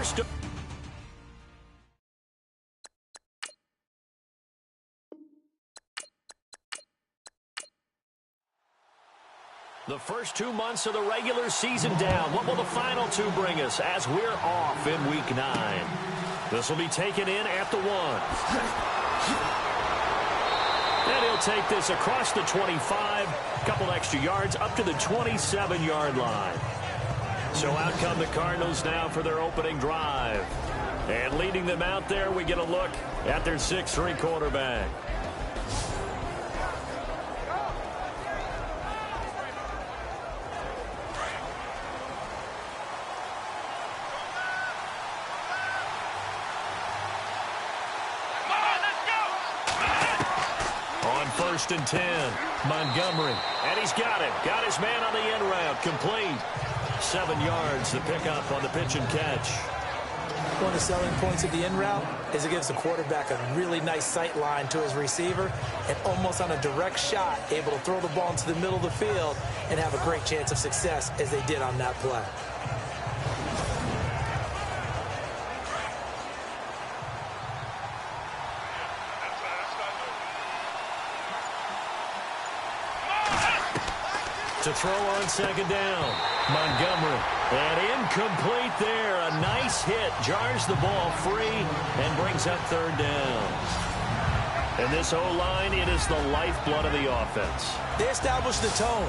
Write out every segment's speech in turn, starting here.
first. The first 2 months of the regular season down. What will the final two bring us as we're off in Week 9? This will be taken in at the 1. And he'll take this across the 25, a couple extra yards up to the 27-yard line. So out come the Cardinals now for their opening drive. And leading them out there, we get a look at their 6'3" quarterback. First and 10, Montgomery, and he's got it. Got his man on the end route, complete. 7 yards, the pickup on the pitch and catch. One of the selling points of the end route is it gives the quarterback a really nice sight line to his receiver and almost on a direct shot, able to throw the ball into the middle of the field and have a great chance of success as they did on that play. To throw on second down, Montgomery, and incomplete there. A nice hit, jars the ball free, and brings up third down. And this O-line, it is the lifeblood of the offense. They established the tone.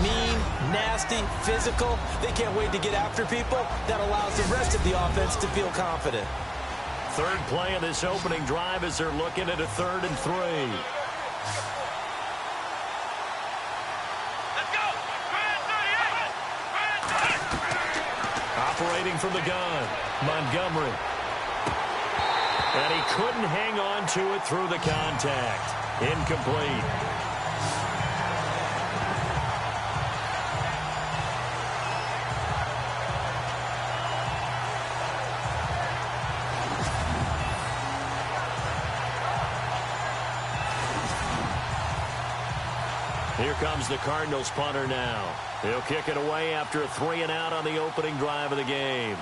Mean, nasty, physical. They can't wait to get after people. That allows the rest of the offense to feel confident. Third play of this opening drive as they're looking at a 3rd and 3. Operating from the gun, Montgomery. And he couldn't hang on to it through the contact. Incomplete. Here comes the Cardinals punter now. He'll kick it away after a 3-and-out on the opening drive of the game.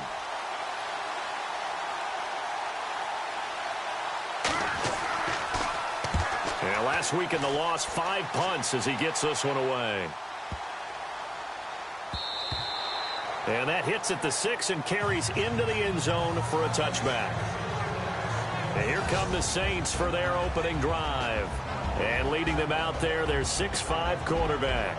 And last week in the loss, 5 punts as he gets this one away. And that hits at the 6 and carries into the end zone for a touchback. And here come the Saints for their opening drive. And leading them out there, their 6'5" quarterback.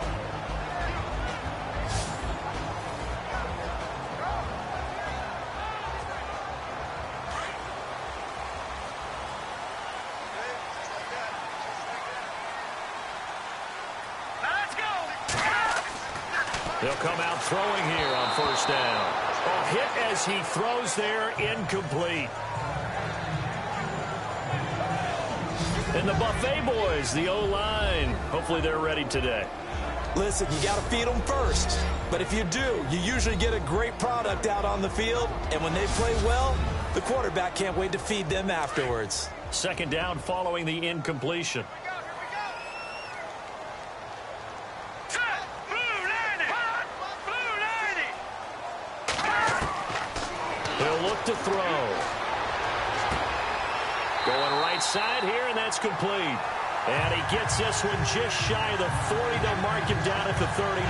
They'll come out throwing here on first down. A hit as he throws there, incomplete. And the Buffet boys, the O-line, hopefully they're ready today. Listen, you got to feed them first. But if you do, you usually get a great product out on the field. And when they play well, the quarterback can't wait to feed them afterwards. Second down following the incompletion. He'll look to throw. Going right side here, and that's complete. And he gets this one just shy of the 40. They'll mark him down at the 39.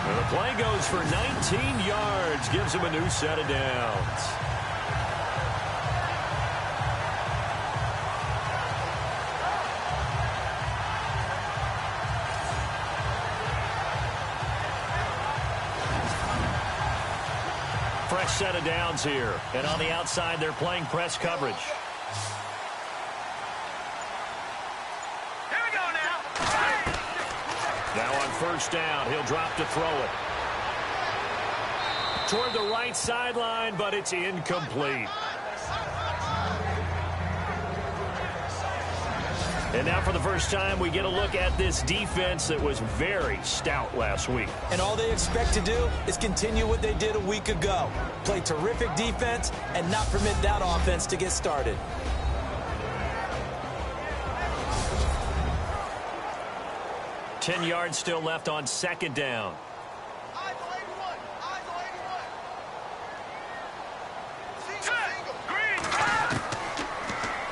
And the play goes for 19 yards. Gives him a new set of downs. Fresh set of downs here. And on the outside, they're playing press coverage. Now on first down, he'll drop to throw it. Toward the right sideline, but it's incomplete. And now for the first time, we get a look at this defense that was very stout last week. And all they expect to do is continue what they did a week ago. Play terrific defense and not permit that offense to get started. Ten yards still left on second down.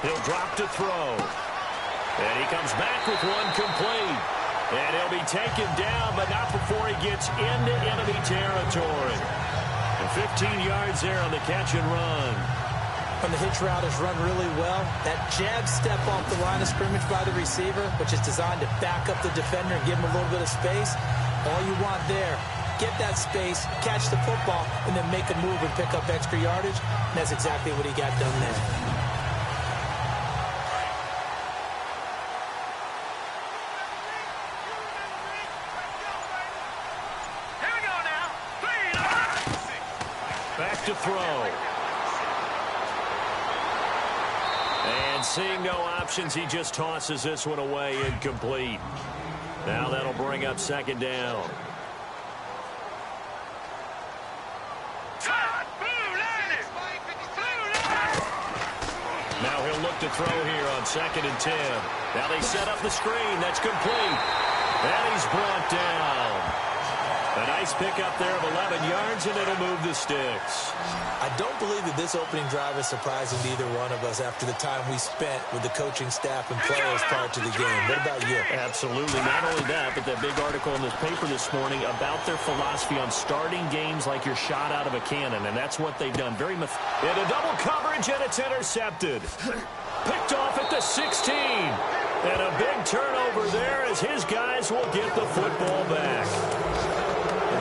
He'll drop to throw. And he comes back with one complete. And he'll be taken down, but not before he gets into enemy territory. And 15 yards there on the catch and run. When the hitch route is run really well, that jab step off the line of scrimmage by the receiver, which is designed to back up the defender and give him a little bit of space, all you want there, get that space, catch the football, and then make a move and pick up extra yardage. And that's exactly what he got done there. Back to throw. And seeing no options, he just tosses this one away, incomplete. Now that'll bring up second down. Now he'll look to throw here on 2nd and 10. Now they set up the screen. That's complete. And he's brought down. A nice pickup there of 11 yards, and it'll move the sticks. I don't believe that this opening drive is surprising to either one of us after the time we spent with the coaching staff and players prior to the game. What about you? Absolutely. Not only that, but that big article in this paper this morning about their philosophy on starting games like you're shot out of a cannon, and that's what they've done. Very in a double coverage, and it's intercepted. Picked off at the 16. And a big turnover there as his guys will get the football back.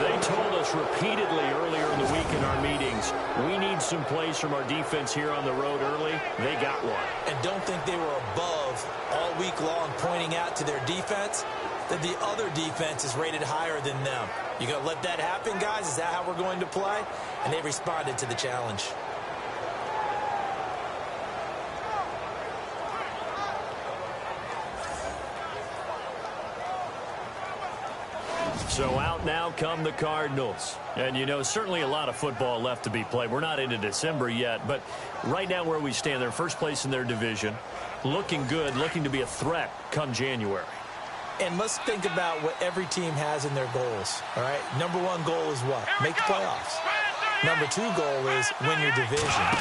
They told us repeatedly earlier in the week in our meetings, we need some plays from our defense here on the road early. They got one. And don't think they were above all week long pointing out to their defense that the other defense is rated higher than them. You going to let that happen, guys? Is that how we're going to play? And they responded to the challenge. So out now come the Cardinals. And, you know, certainly a lot of football left to be played. We're not into December yet, but right now where we stand, they're first place in their division. Looking good, looking to be a threat come January. And let's think about what every team has in their goals, all right? Number one goal is what? Make the playoffs. Number two goal is win your division.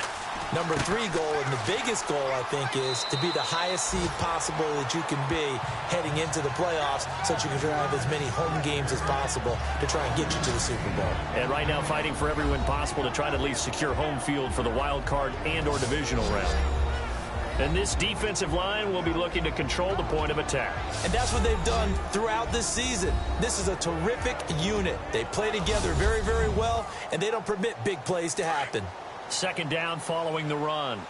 Number three goal, and the biggest goal, I think, is to be the highest seed possible that you can be heading into the playoffs so that you can have as many home games as possible to try and get you to the Super Bowl. And right now fighting for every win possible to try to at least secure home field for the wild card and or divisional round. And this defensive line will be looking to control the point of attack. And that's what they've done throughout this season. This is a terrific unit. They play together very, very well, and they don't permit big plays to happen. Second down following the run. Here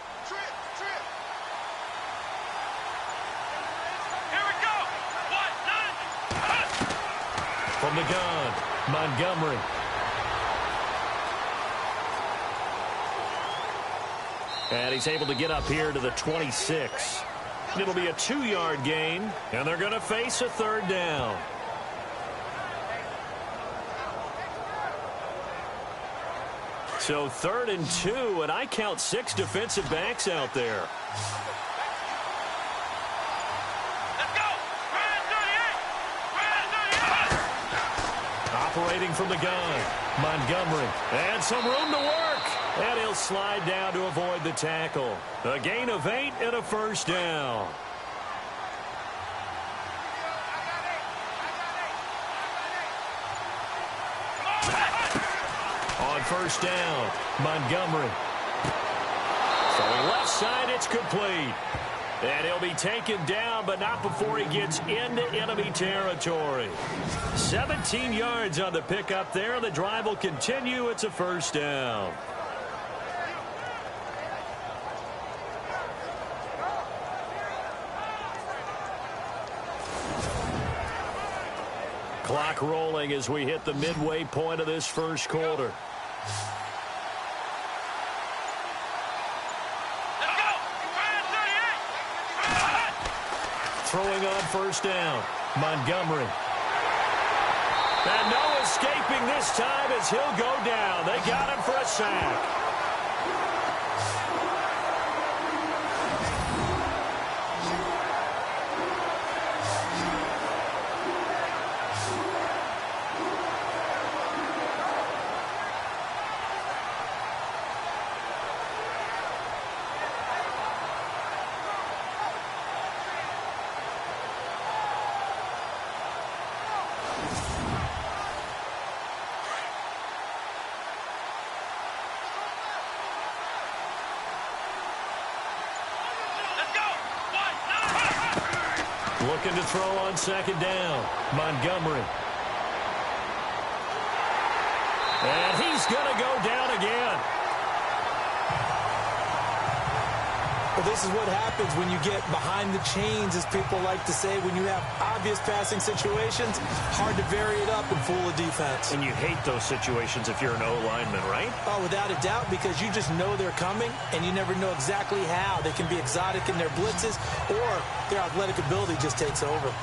we go. From the gun, Montgomery. And he's able to get up here to the 26. It'll be a 2-yard gain, and they're going to face a third down. So 3rd and 2, and I count 6 defensive backs out there. Let's go. Operating from the gun, Montgomery. And some room to work. And he'll slide down to avoid the tackle. A gain of 8 and a first down. On first down, Montgomery. Throwing left side, it's complete. And he'll be taken down, but not before he gets into enemy territory. 17 yards on the pickup there. The drive will continue. It's a first down. Clock rolling as we hit the midway point of this first quarter. Throwing on first down, Montgomery. And no escaping this time as he'll go down. They got him for a sack. Looking to throw on second down. Montgomery. And he's going to go down again. Well, this is what happens when you get behind the chains, as people like to say. When you have obvious passing situations, hard to vary it up and fool a defense. And you hate those situations if you're an O-lineman, right? Oh, without a doubt, because you just know they're coming, and you never know exactly how. They can be exotic in their blitzes, or their athletic ability just takes over.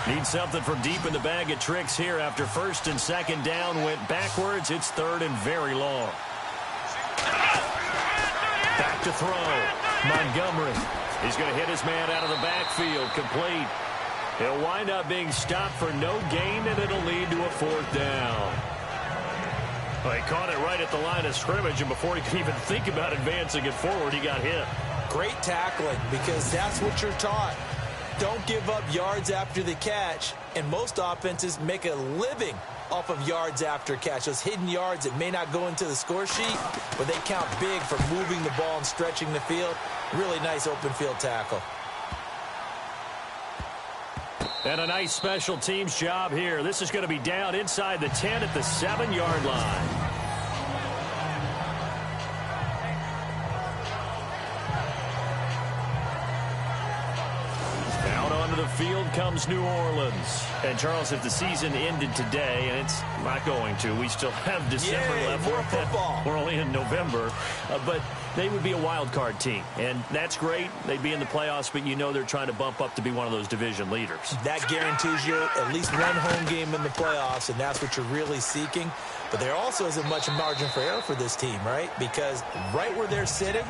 Need something from deep in the bag of tricks here after first and second down went backwards. It's third and very long. Back to throw. Montgomery. He's going to hit his man out of the backfield. Complete. He'll wind up being stopped for no gain, and it'll lead to a fourth down. Well, he caught it right at the line of scrimmage, and before he could even think about advancing it forward, he got hit. Great tackling, because that's what you're taught. Don't give up yards after the catch, and most offenses make a living off of yards after catch. Those hidden yards that may not go into the score sheet, but they count big for moving the ball and stretching the field. Really nice open field tackle. And a nice special teams job here. This is going to be down inside the 10 at the 7-yard line. The field comes New Orleans. And, Charles, if the season ended today, and it's not going to, we still have December left. More football. We're only in November. But they would be a wild card team. And that's great. They'd be in the playoffs, but you know they're trying to bump up to be one of those division leaders. That guarantees you at least one home game in the playoffs, and that's what you're really seeking. But there also isn't much margin for error for this team, right? Because right where they're sitting,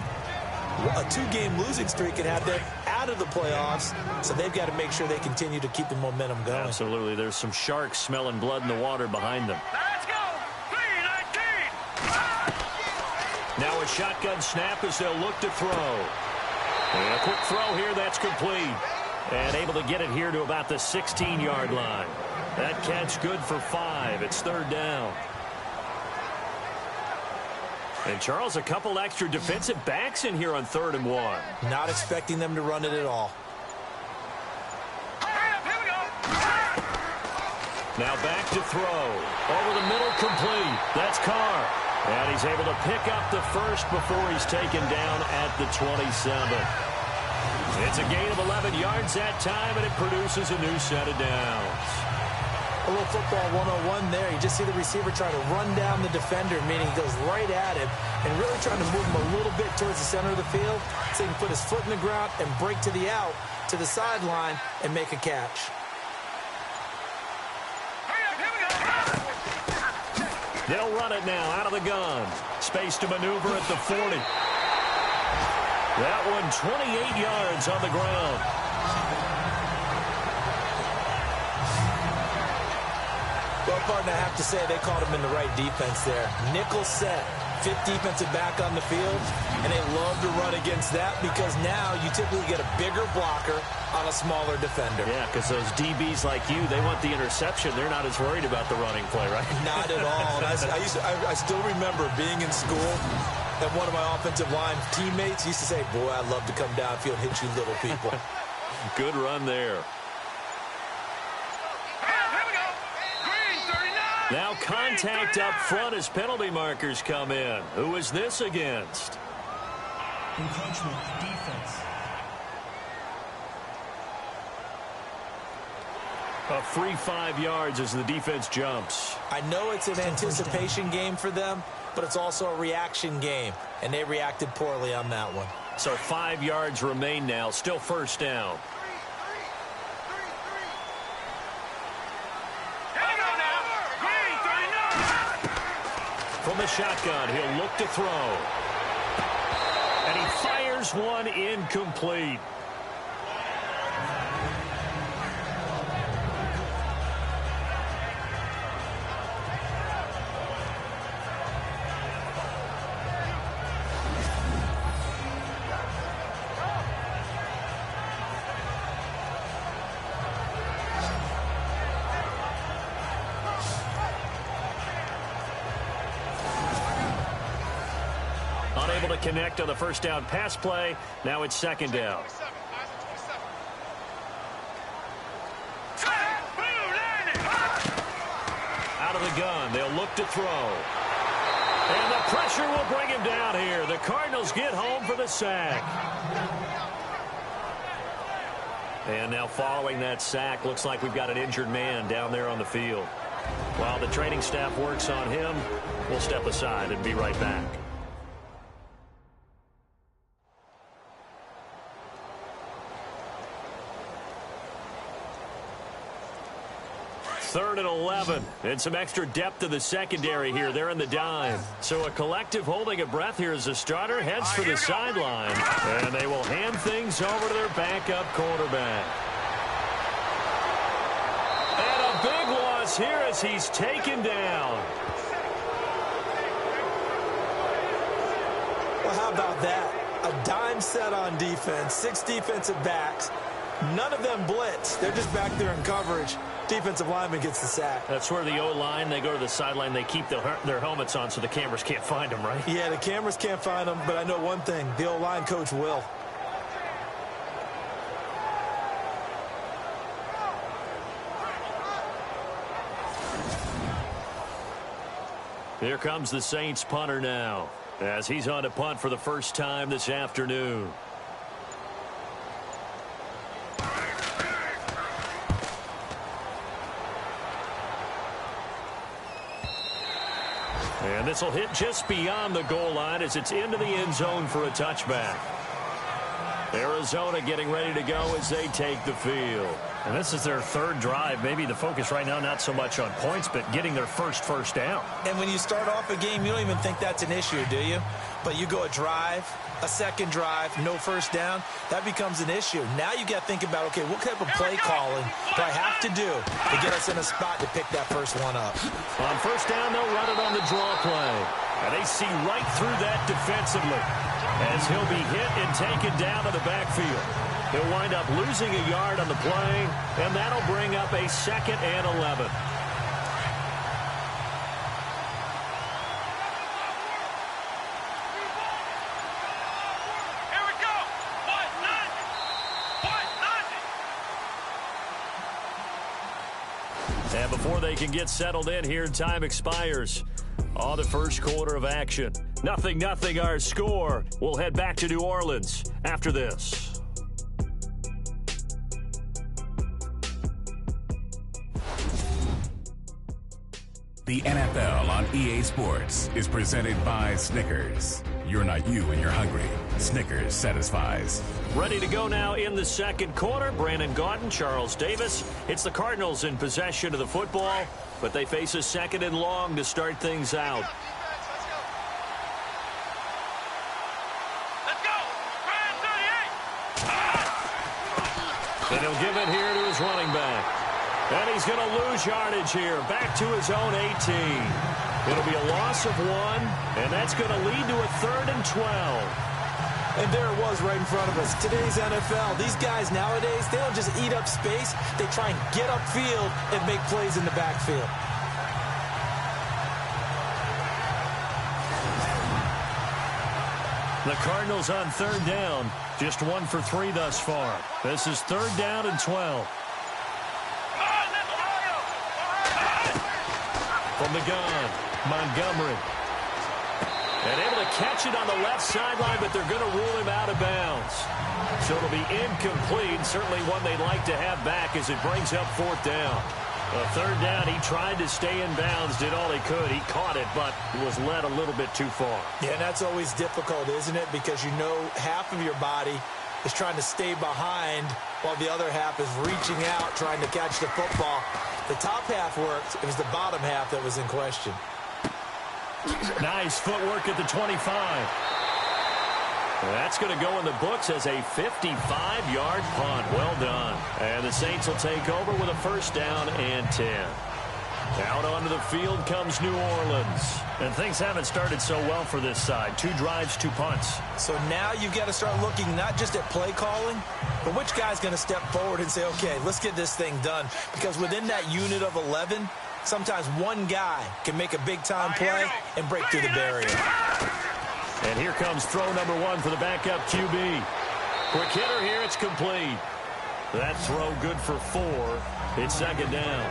a 2-game losing streak could have them out of the playoffs, so they've got to make sure they continue to keep the momentum going. Absolutely. There's some sharks smelling blood in the water behind them. Let's go. 3-19. Now a shotgun snap as they'll look to throw. And a quick throw here, that's complete. And able to get it here to about the 16-yard line. That catch good for 5. It's third down. And, Charles, a couple extra defensive backs in here on 3rd and 1. Not expecting them to run it at all. Now back to throw. Over the middle, complete. That's Carr. And he's able to pick up the first before he's taken down at the 27. It's a gain of 11 yards that time, and it produces a new set of downs. A little football 101 there. You just see the receiver trying to run down the defender, meaning he goes right at him and really trying to move him a little bit towards the center of the field so he can put his foot in the ground and break to the out, to the sideline, and make a catch. They'll run it now out of the gun. Space to maneuver at the 40. That one 28 yards on the ground. Well, partner, I have to say they caught him in the right defense there. Nickel set, 5th defensive back on the field, and they love to run against that because now you typically get a bigger blocker on a smaller defender. Yeah, because those DBs like you, they want the interception. They're not as worried about the running play, right? Not at all. And I still remember being in school, and one of my offensive line teammates used to say, boy, I'd love to come downfield and hit you little people. Good run there. Now contact up front as penalty markers come in. Who is this against? Encroachment, defense. A free 5 yards as the defense jumps. I know it's an anticipation game for them, but it's also a reaction game, and they reacted poorly on that one. So 5 yards remain now, still first down. From the shotgun, he'll look to throw. And he fires one incomplete. to connect on the first down pass play. Now it's second down. Out of the gun, they'll look to throw. And the pressure will bring him down here. The Cardinals get home for the sack. And now following that sack, looks like we've got an injured man down there on the field. While the training staff works on him, we'll step aside and be right back. Third and 11, and some extra depth to the secondary here. They're in the dime. So a collective holding of breath here as the starter heads for the sideline. And they will hand things over to their backup quarterback. And a big loss here as he's taken down. Well, how about that? A dime set on defense, 6 defensive backs. None of them blitz. They're just back there in coverage. Defensive lineman gets the sack. That's where the O-line, they go to the sideline, they keep their helmets on so the cameras can't find them, right? Yeah, the cameras can't find them, but I know one thing. The O-line coach will. Here comes the Saints punter now, as he's on to punt for the first time this afternoon. And this will hit just beyond the goal line as it's into the end zone for a touchback. Arizona getting ready to go as they take the field. And this is their third drive. Maybe the focus right now not so much on points, but getting their first down. And when you start off a game, you don't even think that's an issue, do you? But you go a drive, a second drive, no first down, that becomes an issue. Now you got to think about, okay, what type of play calling do I have to do to get us in a spot to pick that first one up? On first down, they'll run it on the draw play. And they see right through that defensively as he'll be hit and taken down to the backfield. He'll wind up losing a yard on the play, and that'll bring up a 2nd and 11. And before they can get settled in here, time expires on the first quarter of action. 0-0 our score. We'll head back to New Orleans after this. The NFL on EA Sports is presented by Snickers. You're not you when you're hungry. Snickers satisfies. Ready to go now in the second quarter. Brandon Gaudin, Charles Davis. It's the Cardinals in possession of the football, but they face a 2nd and long to start things out. Let's go! And he'll give it here to his running back. And he's going to lose yardage here. Back to his own 18. It'll be a loss of 1, and that's going to lead to a 3rd and 12. And there it was right in front of us. Today's NFL, these guys nowadays, they don't just eat up space. They try and get upfield and make plays in the backfield. The Cardinals on 3rd down. Just 1 for 3 thus far. This is 3rd down and 12. From the gun, Montgomery. And able to catch it on the left sideline, but they're going to rule him out of bounds. So it'll be incomplete. Certainly one they'd like to have back as it brings up 4th down. 3rd down, he tried to stay in bounds, did all he could. He caught it, but was led a little bit too far. Yeah, and that's always difficult, isn't it? Because you know half of your body is trying to stay behind while the other half is reaching out, trying to catch the football. The top half worked. It was the bottom half that was in question. Nice footwork at the 25. That's going to go in the books as a 55-yard punt. Well done. And the Saints will take over with a 1st down and 10. Out onto the field comes New Orleans. And things haven't started so well for this side. 2 drives, 2 punts. So now you've got to start looking not just at play calling, but which guy's going to step forward and say, okay, let's get this thing done. Because within that unit of 11, sometimes one guy can make a big-time play and break through the barrier. And here comes throw number 1 for the backup QB. Quick hitter here. It's complete. That throw good for 4. It's second down.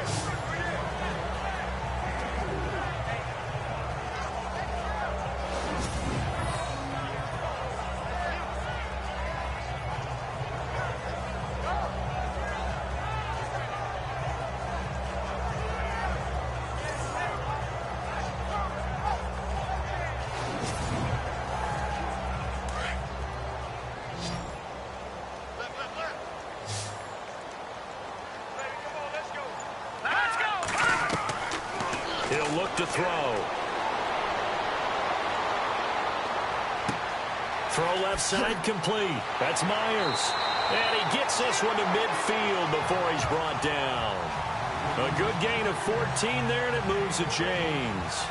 He'll look to throw. Throw left side complete. That's Myers. And he gets this one to midfield before he's brought down. A good gain of 14 there, and it moves the chains.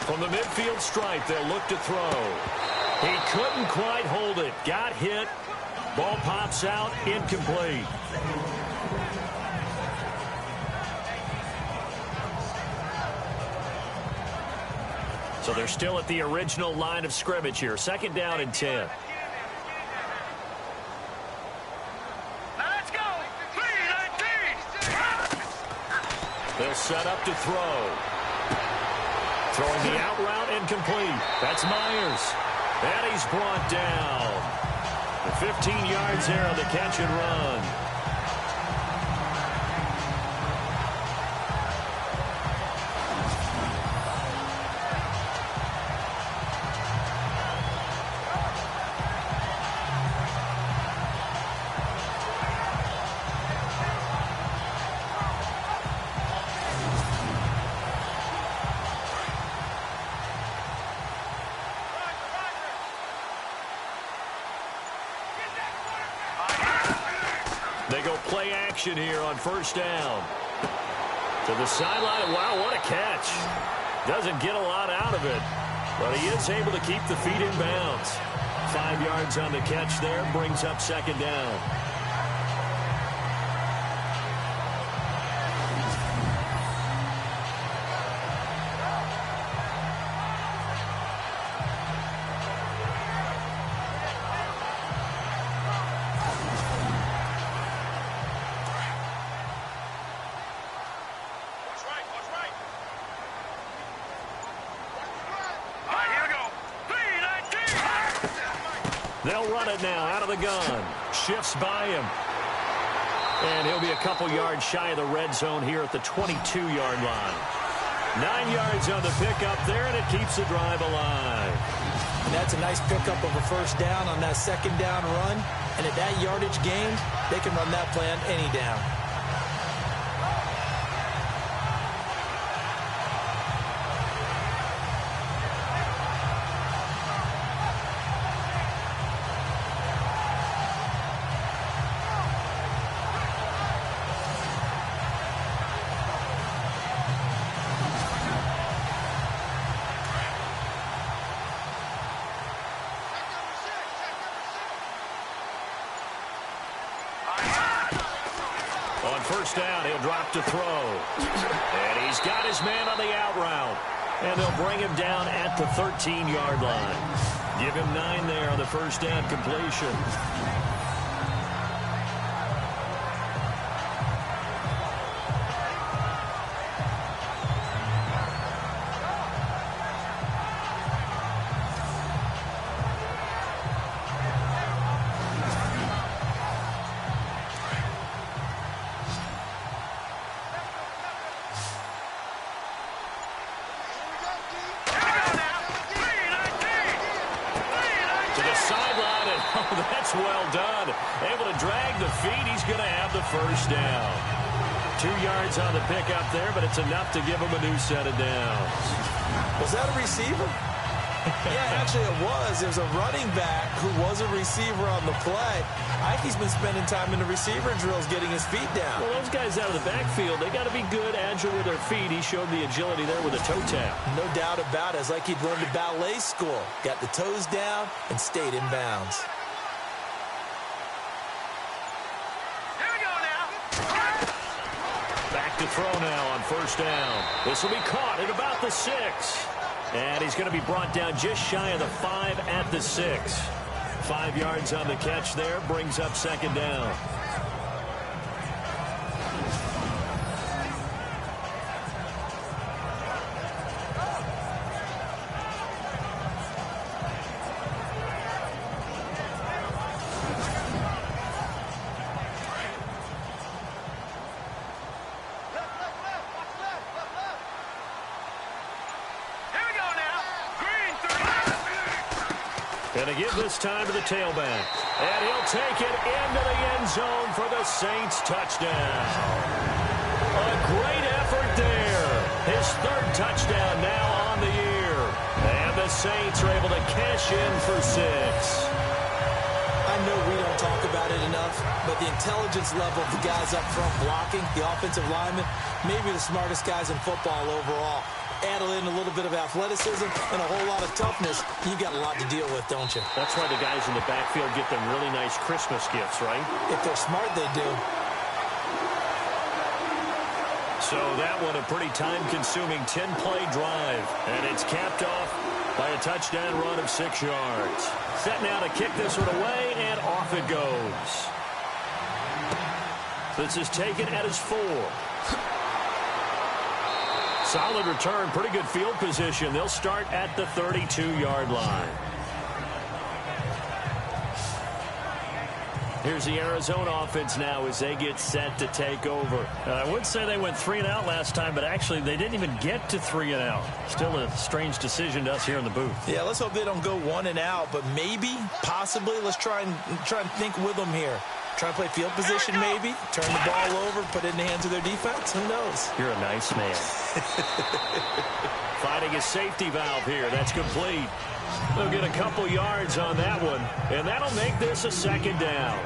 From the midfield stripe, they'll look to throw. He couldn't quite hold it. Got hit. Ball pops out. Incomplete. So they're still at the original line of scrimmage here. Second down and 10. Let's go. 3-19. They'll set up to throw. Throwing the out route, incomplete. That's Myers. And he's brought down. 15 yards there on the catch and run. They go play action here on first down. To the sideline. Wow, what a catch. Doesn't get a lot out of it, but he is able to keep the feet in bounds. 5 yards on the catch there. Brings up second down. They'll run it now out of the gun. Shifts by him. And he'll be a couple yards shy of the red zone here at the 22-yard line. 9 yards on the pickup there, and it keeps the drive alive. And that's a nice pickup of a first down on that second down run. And at that yardage gained, they can run that play on any down. On first down, he'll drop to throw. And he's got his man on the out route. And they'll bring him down at the 13-yard line. Give him 9 there on the first down completion. That's well done. Able to drag the feet. He's going to have the first down. 2 yards on the pickup there, but it's enough to give him a new set of downs. Was that a receiver? Yeah, actually it was. There's a running back who was a receiver on the play. Ike's been spending time in the receiver drills getting his feet down. Well, those guys out of the backfield, they got to be good, agile with their feet. He showed the agility there with a toe tap. No doubt about it. It's like he'd learned at ballet school. Got the toes down and stayed in bounds. Here we go now. Back to throw now on first down. This will be caught at about the 6. And he's going to be brought down just shy of the 5 at the 6. 5 yards on the catch there, brings up second down. And to give this time to the tailback. And he'll take it into the end zone for the Saints touchdown. A great effort there. His 3rd touchdown now on the year. And the Saints are able to cash in for 6. I know we don't talk about it enough, but the intelligence level of the guys up front blocking, the offensive linemen, maybe the smartest guys in football overall. Add in a little bit of athleticism and a whole lot of toughness, you got a lot to deal with, don't you? That's why the guys in the backfield get them really nice Christmas gifts, right? If they're smart, they do. So that one, a pretty time-consuming 10-play drive. And it's capped off by a touchdown run of 6 yards. Set now to kick this one away, and off it goes. This is taken at his 4. Solid return, pretty good field position. They'll start at the 32-yard line. Here's the Arizona offense now as they get set to take over. I would say they went 3 and out last time, but actually they didn't even get to 3 and out. Still a strange decision to us here in the booth. Yeah, let's hope they don't go 1 and out, but maybe, possibly, let's try and think with them here. Try and play field position maybe, turn the ball over, put it in the hands of their defense. Who knows? You're a nice man. Finding a safety valve here. That's complete. They'll get a couple yards on that one, and that'll make this a second down.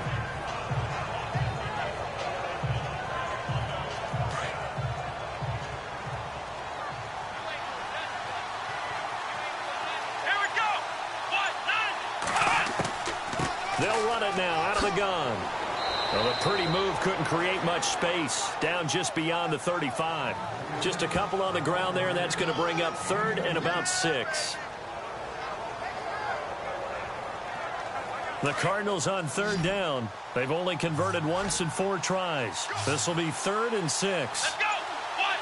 Here we go. 1, 9. They'll run it now out of the gun. Well, a pretty move couldn't create much space. Down just beyond the 35. Just a couple on the ground there, and that's going to bring up 3rd and about 6. The Cardinals on 3rd down. They've only converted once in 4 tries. This will be 3rd and 6. Let's go. 1,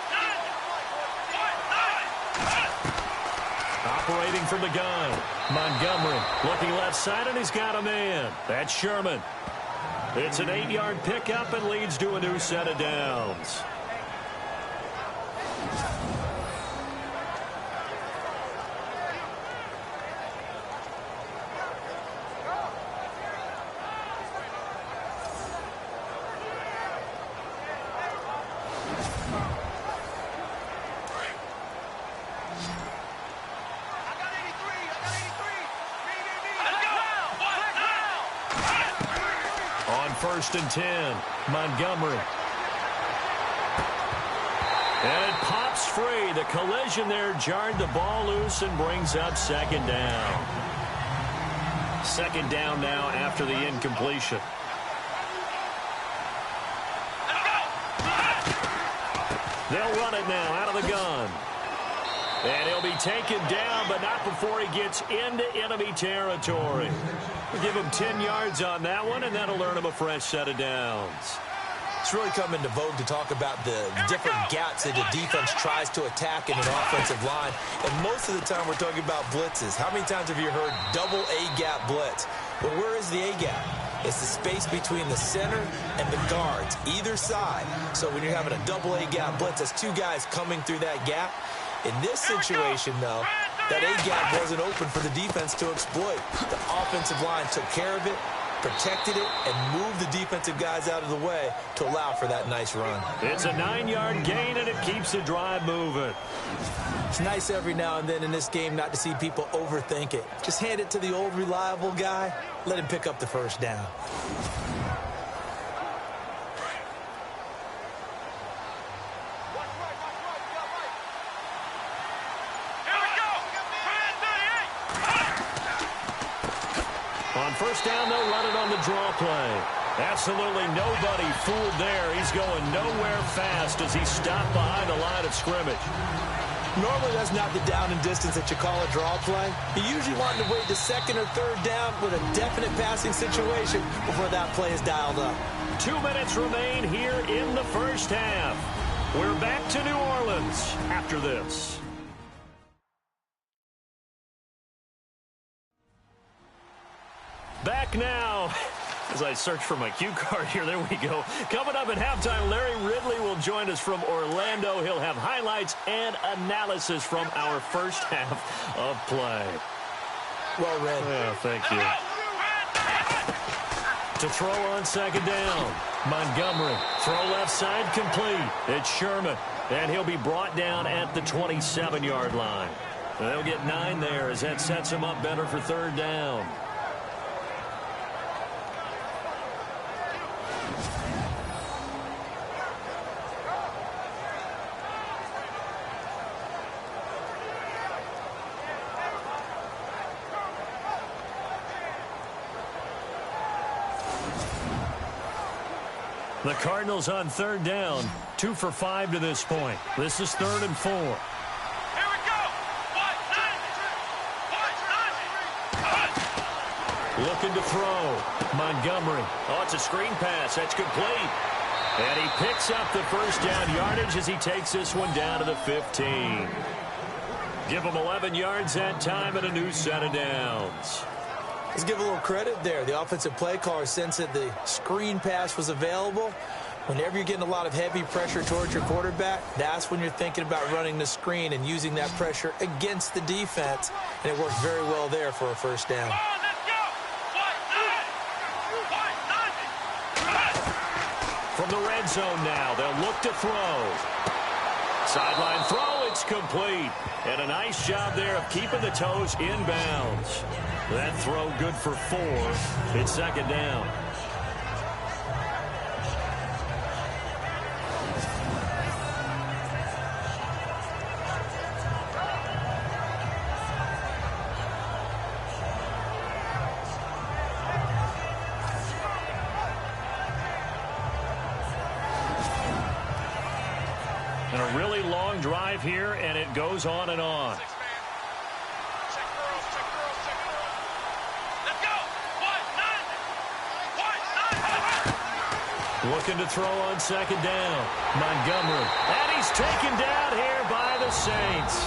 9. Operating from the gun. Montgomery looking left side, and he's got a man. That's Sherman. It's an 8-yard pickup and leads to a new set of downs. First and 10. Montgomery. And it pops free. The collision there jarred the ball loose and brings up second down. Second down now after the incompletion. They'll run it now out of the gun. And he'll be taken down, but not before he gets into enemy territory. We'll give him 10 yards on that one, and that'll earn him a fresh set of downs. It's really come into vogue to talk about the different gaps that the defense tries to attack in an offensive line. And most of the time we're talking about blitzes. How many times have you heard double A-gap blitz? Well, where is the A-gap? It's the space between the center and the guards, either side. So when you're having a double A-gap blitz, that's 2 guys coming through that gap. In this situation, though, that A-gap wasn't open for the defense to exploit. The offensive line took care of it, protected it, and moved the defensive guys out of the way to allow for that nice run. It's a 9-yard gain, and it keeps the drive moving. It's nice every now and then in this game not to see people overthink it. Just hand it to the old reliable guy, let him pick up the first down. On first down, they'll run it on the draw play. Absolutely nobody fooled there. He's going nowhere fast as he's stopped behind the line of scrimmage. Normally, that's not the down and distance that you call a draw play. You usually want to wait to second or third down with a definite passing situation before that play is dialed up. 2 minutes remain here in the first half. We're back to New Orleans after this. Back now. As I search for my cue card here, there we go. Coming up at halftime, Larry Ridley will join us from Orlando. He'll have highlights and analysis from our first half of play. Well read. Yeah, thank you. To throw on second down. Montgomery. Throw left side complete. It's Sherman. And he'll be brought down at the 27-yard line. They'll get 9 there as that sets him up better for third down. The Cardinals on third down, 2 for 5 to this point. This is 3rd and 4. Here we go. Looking to throw. Montgomery. Oh, it's a screen pass. That's complete. And he picks up the first down yardage as he takes this one down to the 15. Give him 11 yards that time and a new set of downs. Let's give a little credit there. The offensive play caller sensed that the screen pass was available. Whenever you're getting a lot of heavy pressure towards your quarterback, that's when you're thinking about running the screen and using that pressure against the defense. And it worked very well there for a first down. From the red zone now, they'll look to throw. Sideline throw, it's complete. And a nice job there of keeping the toes inbounds. That throw good for 4. It's second down. And a really long drive here, and it goes on and on. Looking to throw on second down. Montgomery. And he's taken down here by the Saints.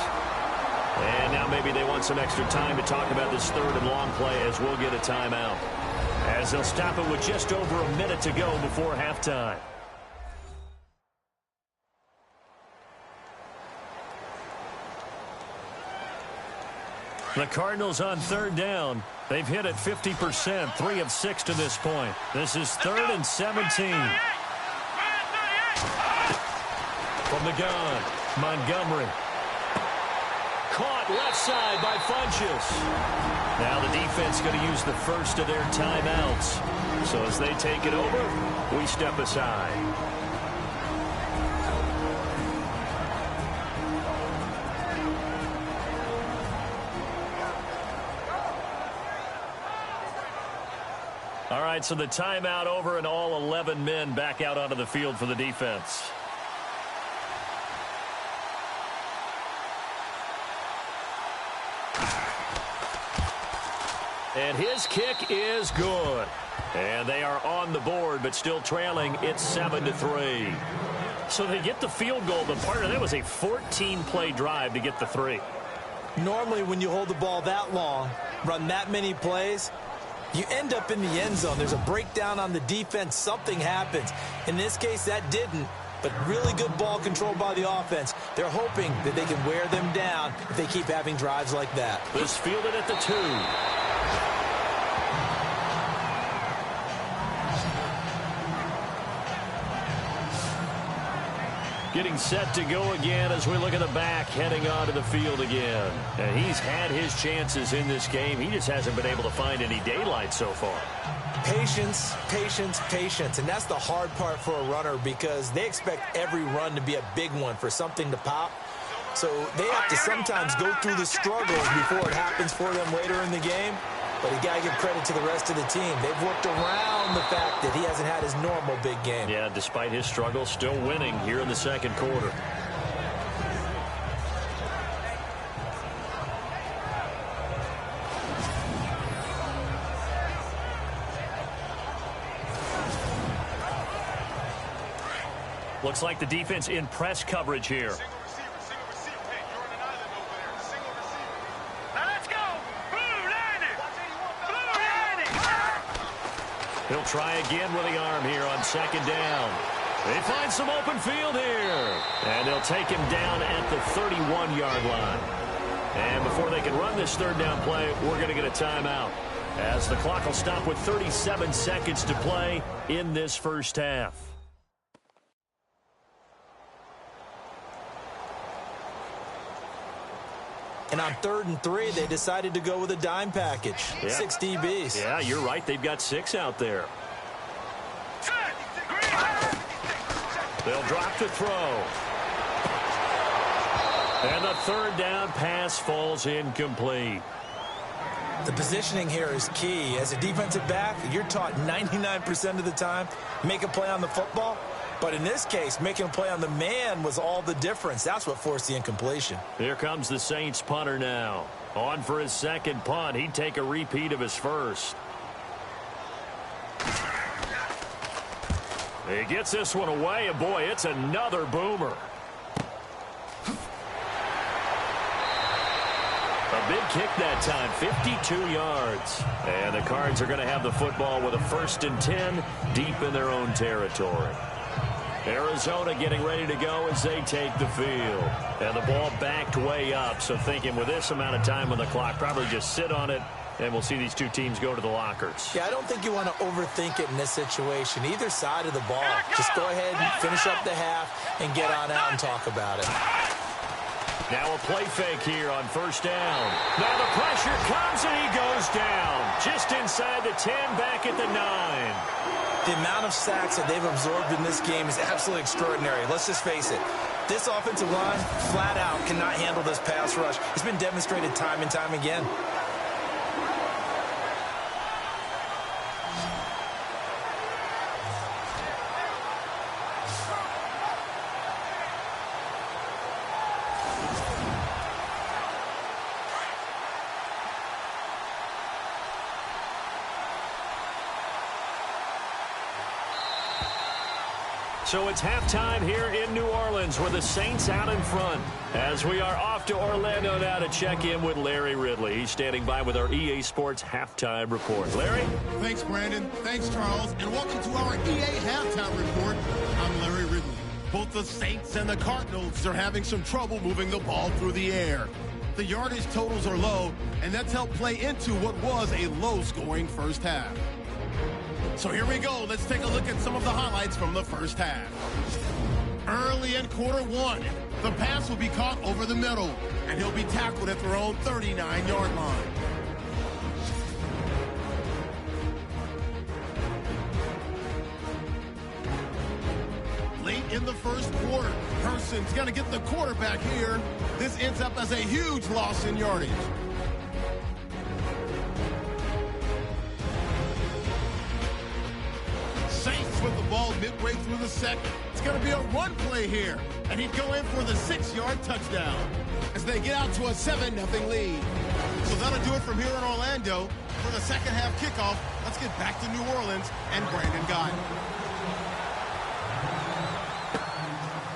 And now maybe they want some extra time to talk about this third and long play as we'll get a timeout. As they'll stop it with just over a minute to go before halftime. The Cardinals on third down. They've hit it 50%, 3 of 6 to this point. This is 3rd and 17. From the gun, Montgomery. Caught left side by Funchess. Now the defense going to use the first of their timeouts. So as they take it over, we step aside. All right, so the timeout over and all 11 men back out onto the field for the defense. And his kick is good. And they are on the board, but still trailing. It's 7-3. So they get the field goal, but part of that was a 14-play drive to get the 3. Normally, when you hold the ball that long, run that many plays, you end up in the end zone. There's a breakdown on the defense. Something happens. In this case, that didn't. But really good ball control by the offense. They're hoping that they can wear them down if they keep having drives like that. This fielded at the 2. Getting set to go again as we look at the back heading onto the field again. And he's had his chances in this game. He just hasn't been able to find any daylight so far. Patience, patience, patience. And that's the hard part for a runner because they expect every run to be a big one for something to pop. So they have to sometimes go through the struggles before it happens for them later in the game. But you got to give credit to the rest of the team. They've worked around the fact that he hasn't had his normal big game. Yeah, despite his struggles, still winning here in the second quarter. Looks like the defense in press coverage here. He'll try again with the arm here on second down. They find some open field here. And they'll take him down at the 31-yard line. And before they can run this third down play, we're going to get a timeout, as the clock will stop with 37 seconds to play in this first half. And on 3rd and 3, they decided to go with a dime package. Yeah. 6 DBs. Yeah, you're right. They've got 6 out there. They'll drop to throw. And the third down pass falls incomplete. The positioning here is key. As a defensive back, you're taught 99% of the time, make a play on the football. But in this case, making a play on the man was all the difference. That's what forced the incompletion. Here comes the Saints punter now. On for his second punt. He'd take a repeat of his first. He gets this one away, and boy, it's another boomer. A big kick that time, 52 yards. And the Cards are going to have the football with a 1st and 10 deep in their own territory. Arizona getting ready to go as they take the field. And the ball backed way up, so thinking with this amount of time on the clock, probably just sit on it, and we'll see these two teams go to the lockers. Yeah, I don't think you want to overthink it in this situation. Either side of the ball. Just go ahead and finish up the half and get on out and talk about it. Now a play fake here on 1st down. Now the pressure comes and he goes down. Just inside the 10, back at the 9. The amount of sacks that they've absorbed in this game is absolutely extraordinary. Let's just face it. This offensive line, flat out, cannot handle this pass rush. It's been demonstrated time and time again. So it's halftime here in New Orleans with the Saints out in front. As we are off to Orlando now to check in with Larry Ridley. He's standing by with our EA Sports halftime report. Larry? Thanks, Brandon. Thanks, Charles. And welcome to our EA halftime report. I'm Larry Ridley. Both the Saints and the Cardinals are having some trouble moving the ball through the air. The yardage totals are low, and that's helped play into what was a low-scoring first half. So here we go. Let's take a look at some of the highlights from the first half. Early in quarter 1, the pass will be caught over the middle, and he'll be tackled at their own 39-yard line. Late in the first quarter, Person's going to get the quarterback here. This ends up as a huge loss in yardage. Saints with the ball midway through the second. It's going to be a run play here, and he'd go in for the 6-yard touchdown as they get out to a 7-0 lead. So that'll do it from here in Orlando. For the second half kickoff, let's get back to New Orleans and Brandon Guy.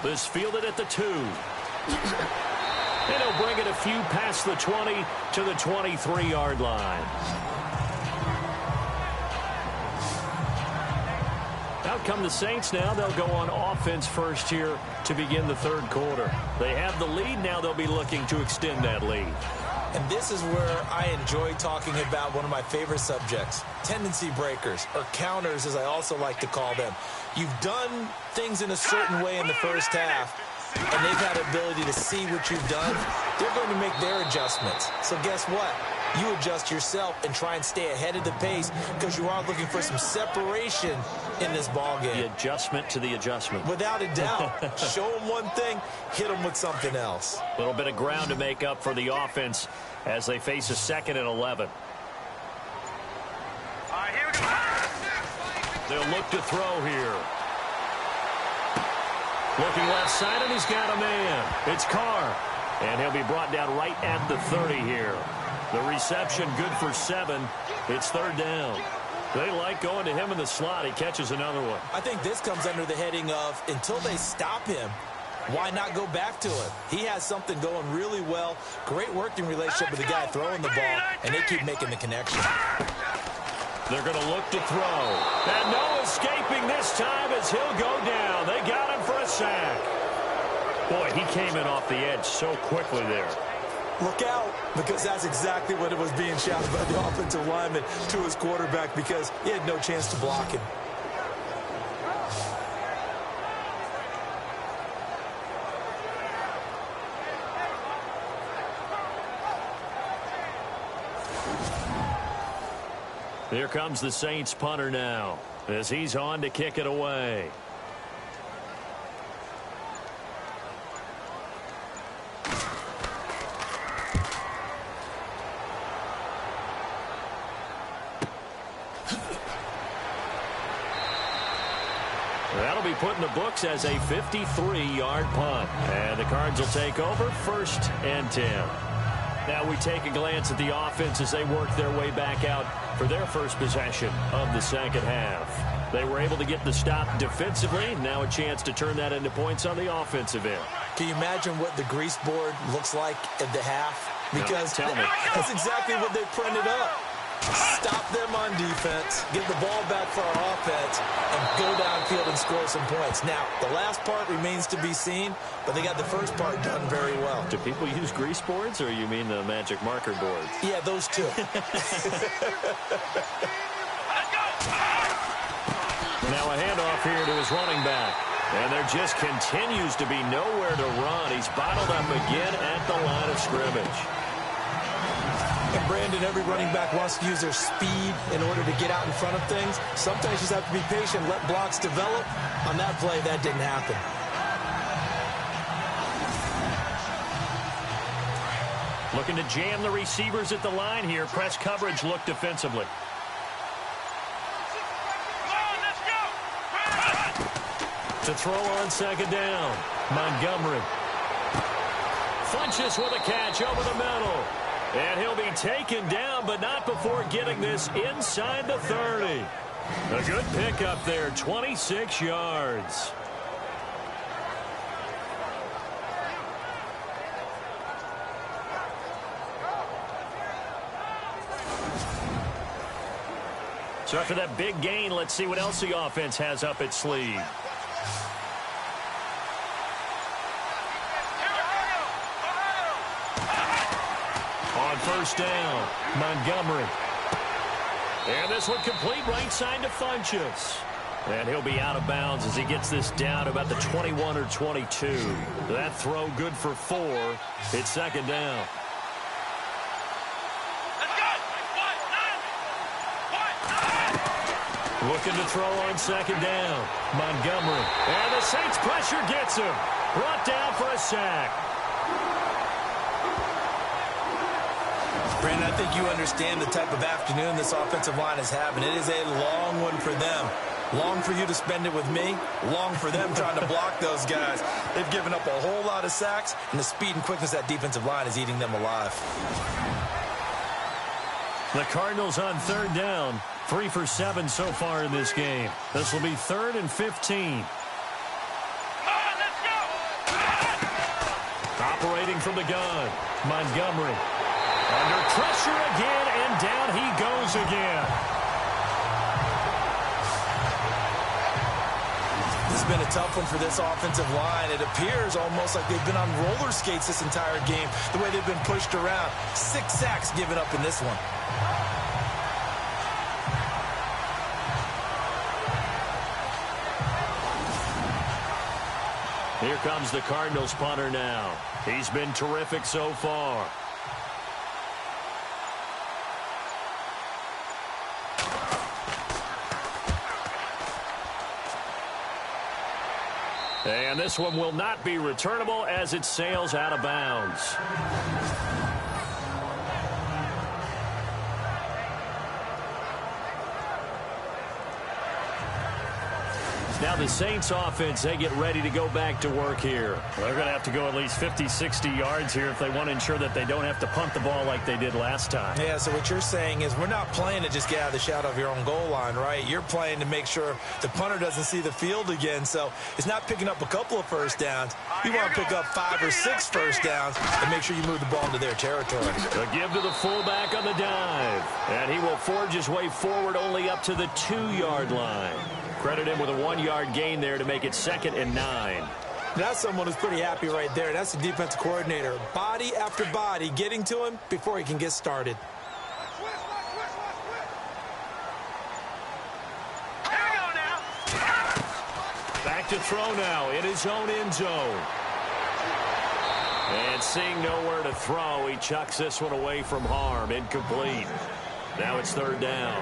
This fielded at the 2. And he'll bring it a few past the 20 to the 23-yard line. Out come the Saints now. They'll go on offense first here to begin the third quarter. They have the lead. Now they'll be looking to extend that lead. And this is where I enjoy talking about one of my favorite subjects, tendency breakers, or counters as I also like to call them. You've done things in a certain way in the first half, and they've had the ability to see what you've done. They're going to make their adjustments. So guess what? You adjust yourself and try and stay ahead of the pace because you are looking for some separation in this ball game. The adjustment to the adjustment. Without a doubt. Show them one thing, hit them with something else. A little bit of ground to make up for the offense as they face a 2nd and 11. Here we go. They'll look to throw here. Looking left side, and he's got a man. It's Carr. And he'll be brought down right at the 30 here. The reception good for 7. It's 3rd down. They like going to him in the slot. He catches another one. I think this comes under the heading of until they stop him, why not go back to him? He has something going really well. Great working relationship with the guy throwing the ball, and they keep making the connection. They're going to look to throw. And no escaping this time as he'll go down. They got him for a sack. Boy, he came in off the edge so quickly there. Look out, because that's exactly what it was being shouted by the offensive lineman to his quarterback because he had no chance to block him. Here comes the Saints punter now as he's on to kick it away. That'll be put in the books as a 53-yard punt. And the Cards will take over 1st and 10. Now we take a glance at the offense as they work their way back out for their first possession of the 2nd half. They were able to get the stop defensively. Now a chance to turn that into points on the offensive end. Can you imagine what the grease board looks like at the half? Because tell me. that's exactly what they printed up. Stop them on defense, get the ball back for our offense, and go downfield and score some points. Now, the last part remains to be seen, but they got the first part done very well. Do people use grease boards, or you mean the magic marker boards? Yeah, those two. Now a handoff here to his running back. And there just continues to be nowhere to run. He's bottled up again at the line of scrimmage. And Brandon, every running back wants to use their speed in order to get out in front of things. Sometimes you just have to be patient, let blocks develop. On that play, that didn't happen. Looking to jam the receivers at the line here. Press coverage look defensively. To throw on 2nd down. Montgomery. Funches with a catch over the middle. And he'll be taken down, but not before getting this inside the 30. A good pickup there, 26 yards. So after that big gain, let's see what else the offense has up its sleeve. On 1st down, Montgomery. And this one complete right side to Funches. And he'll be out of bounds as he gets this down about the 21 or 22. That throw good for 4. It's 2nd down. Looking to throw on 2nd down. Montgomery. And the Saints pressure gets him. Brought down for a sack. Brandon, I think you understand the type of afternoon this offensive line is having. It is a long one for them. Long for you to spend it with me. Long for them trying to block those guys. They've given up a whole lot of sacks, and the speed and quickness of that defensive line is eating them alive. The Cardinals on 3rd down. 3 for 7 so far in this game. This will be 3rd and 15. Operating from the gun. Montgomery. Under pressure again, and down he goes again. This has been a tough one for this offensive line. It appears almost like they've been on roller skates this entire game, the way they've been pushed around. 6 sacks given up in this one. Here comes the Cardinals punter now. He's been terrific so far. And this one will not be returnable as it sails out of bounds. Now the Saints offense, they get ready to go back to work here. They're going to have to go at least 50, 60 yards here if they want to ensure that they don't have to punt the ball like they did last time. Yeah, so what you're saying is we're not playing to just get out of the shadow of your own goal line, right? You're playing to make sure the punter doesn't see the field again. So it's not picking up a couple of first downs. You want to pick up 5 or 6 first downs and make sure you move the ball into their territory. A give to the fullback on the dive. And he will forge his way forward only up to the 2-yard line. Credit him with a 1-yard gain there to make it 2nd and 9. That's someone who's pretty happy right there. That's the defensive coordinator. Body after body getting to him before he can get started. Back to throw now in his own end zone. And seeing nowhere to throw, he chucks this one away from harm. Incomplete. Now it's 3rd down.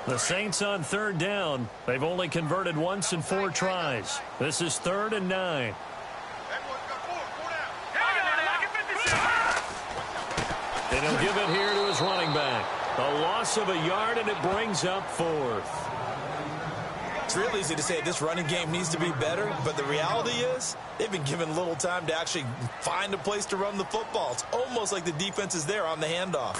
The Saints on 3rd down. They've only converted once in 4 tries. This is 3rd and 9. And he'll give it here to his running back. A loss of a yard, and it brings up 4th. It's real easy to say this running game needs to be better, but the reality is they've been given little time to actually find a place to run the football. It's almost like the defense is there on the handoff.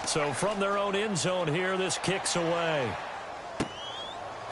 So from their own end zone here, this kicks away.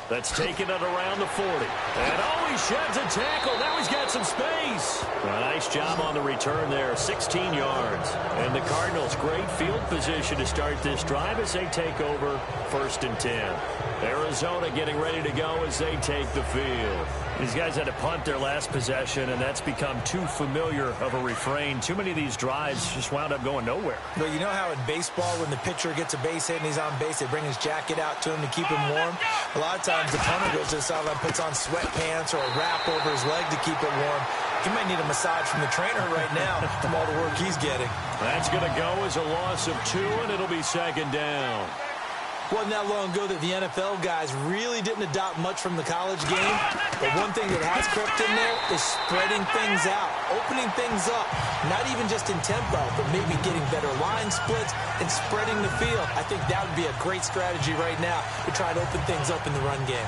That's taken it around the 40. And oh, he sheds a tackle. Now he's got some space. A nice job on the return there, 16 yards. And the Cardinals, great field position to start this drive as they take over 1st and 10. Arizona getting ready to go as they take the field. These guys had to punt their last possession, and that's become too familiar of a refrain. Too many of these drives just wound up going nowhere. But you know how in baseball, when the pitcher gets a base hit and he's on base, they bring his jacket out to him to keep him warm? A lot of times the punter goes to the sideline, puts on sweatpants or a wrap over his leg to keep it warm. He might need a massage from the trainer right now from all the work he's getting. That's going to go as a loss of 2, and it'll be 2nd down. Wasn't that long ago that the NFL guys really didn't adopt much from the college game. But one thing that has crept in there is spreading things out, opening things up, not even just in tempo, but maybe getting better line splits and spreading the field. I think that would be a great strategy right now to try and open things up in the run game.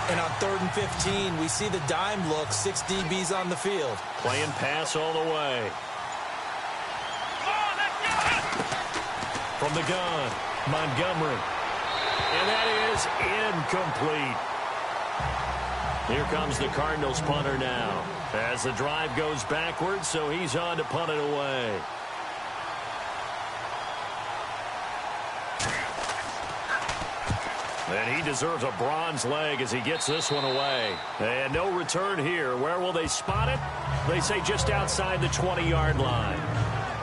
And on 3rd and 15, we see the dime look, 6 DBs on the field. Playing pass all the way. From the gun, Montgomery. And that is incomplete. Here comes the Cardinals punter now. As the drive goes backwards, so he's on to punt it away. And he deserves a bronze leg as he gets this one away. And no return here. Where will they spot it? They say just outside the 20-yard line.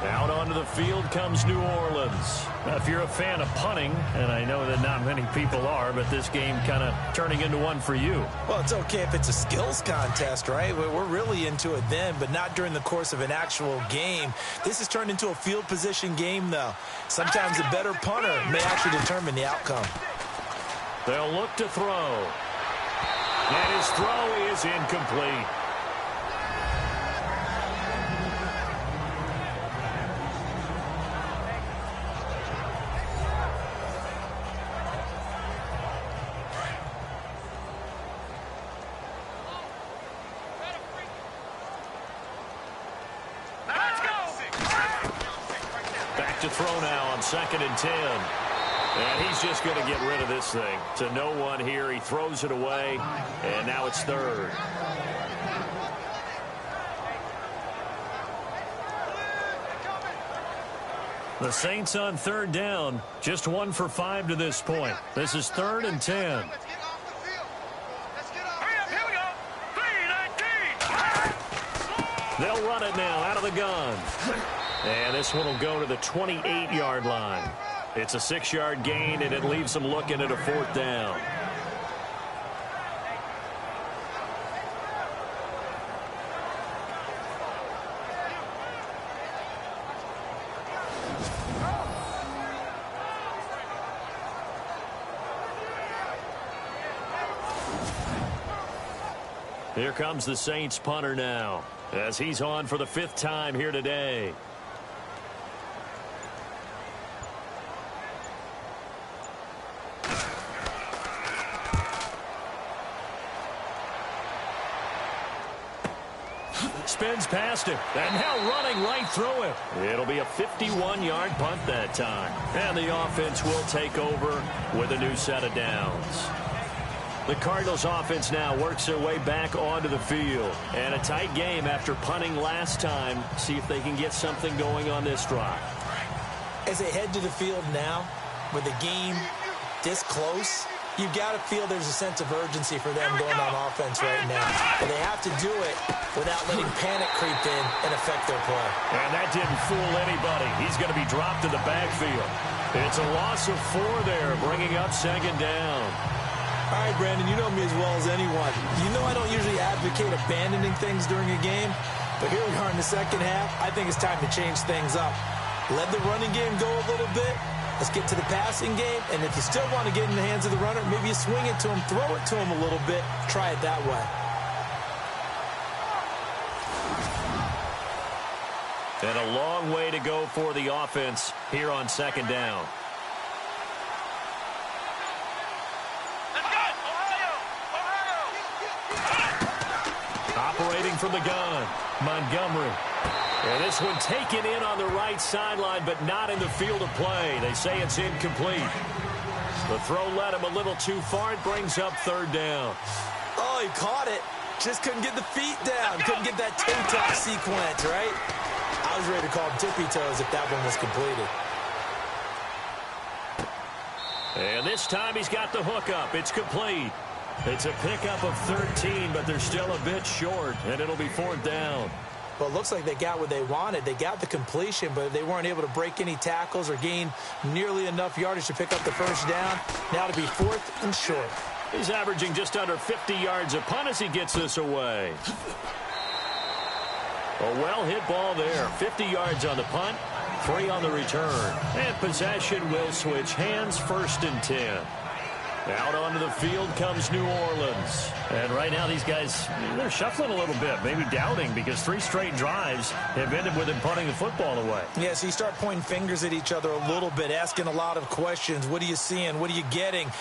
Out onto the field comes New Orleans. Now, if you're a fan of punting, and I know that not many people are, but this game kind of turning into one for you. Well, it's okay if it's a skills contest, right? We're really into it then, but not during the course of an actual game. This has turned into a field position game, though. Sometimes a better punter may actually determine the outcome. They'll look to throw. And his throw is incomplete. Back to throw now on 2nd and 10. And he's just going to get rid of this thing. To no one here. He throws it away. And now it's 3rd. The Saints on third down. Just 1 for 5 to this point. This is 3rd and 10. They'll run it now out of the gun. And this one will go to the 28-yard line. It's a 6-yard gain, and it leaves them looking at a 4th down. Here comes the Saints punter now, as he's on for the 5th time here today. Spins past him, and now running right through him. It'll be a 51-yard punt that time. And the offense will take over with a new set of downs. The Cardinals offense now works their way back onto the field. And a tight game after punting last time. See if they can get something going on this drive. As they head to the field now, with the game this close, you've got to feel there's a sense of urgency for them going on offense right now. But they have to do it without letting panic creep in and affect their play. And that didn't fool anybody. He's going to be dropped in the backfield. It's a loss of 4 there, bringing up 2nd down. All right, Brandon, you know me as well as anyone. You know I don't usually advocate abandoning things during a game, but here we are in the second half. I think it's time to change things up. Let the running game go a little bit. Let's get to the passing game, and if you still want to get in the hands of the runner, maybe you swing it to him, throw it to him a little bit, try it that way. And a long way to go for the offense here on 2nd down. Operating from the gun, Montgomery. And this one taken in on the right sideline, but not in the field of play. They say it's incomplete. The throw led him a little too far. It brings up 3rd down. Oh, he caught it. Just couldn't get the feet down. Couldn't get that toe-tap sequence, right? I was ready to call him tippy-toes if that one was completed. And this time he's got the hook up. It's complete. It's a pickup of 13, but they're still a bit short, and it'll be 4th down. Well, it looks like they got what they wanted. They got the completion, but they weren't able to break any tackles or gain nearly enough yardage to pick up the 1st down. Now to be 4th and short. He's averaging just under 50 yards a punt as he gets this away. A well-hit ball there. 50 yards on the punt, 3 on the return. And possession will switch hands, 1st and 10. Out onto the field comes New Orleans. And right now these guys, they're shuffling a little bit, maybe doubting, because 3 straight drives have ended with them punting the football away. Yeah, so you start pointing fingers at each other a little bit, asking a lot of questions. What are you seeing? What are you getting?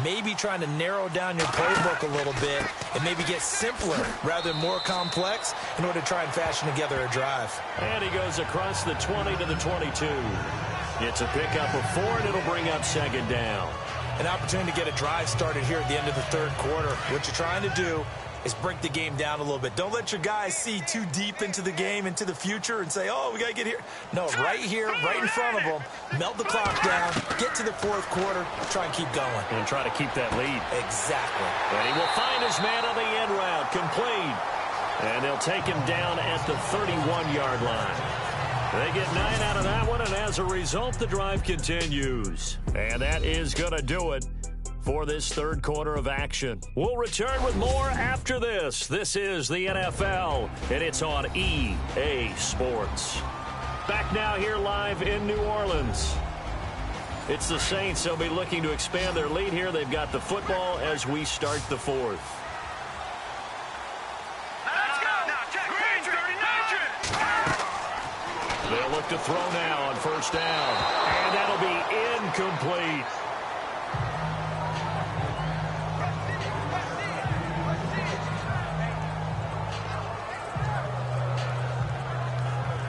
Maybe trying to narrow down your playbook a little bit and maybe get simpler rather than more complex in order to try and fashion together a drive. And he goes across the 20 to the 22. It's a pickup of 4, and it'll bring up 2nd down. An opportunity to get a drive started here at the end of the 3rd quarter. What you're trying to do is break the game down a little bit. Don't let your guys see too deep into the game, into the future, and say, oh, we got to get here. No, right here, right in front of them, melt the clock down, get to the 4th quarter, try and keep going. And try to keep that lead. Exactly. And he will find his man on the end route, complete. And they'll take him down at the 31-yard line. They get 9 out of that one, and as a result, the drive continues. And that is going to do it for this 3rd quarter of action. We'll return with more after this. This is the NFL, and it's on EA Sports. Back now here live in New Orleans. It's the Saints. They'll be looking to expand their lead here. They've got the football as we start the 4th. They'll look to throw now on 1st down. And that'll be incomplete.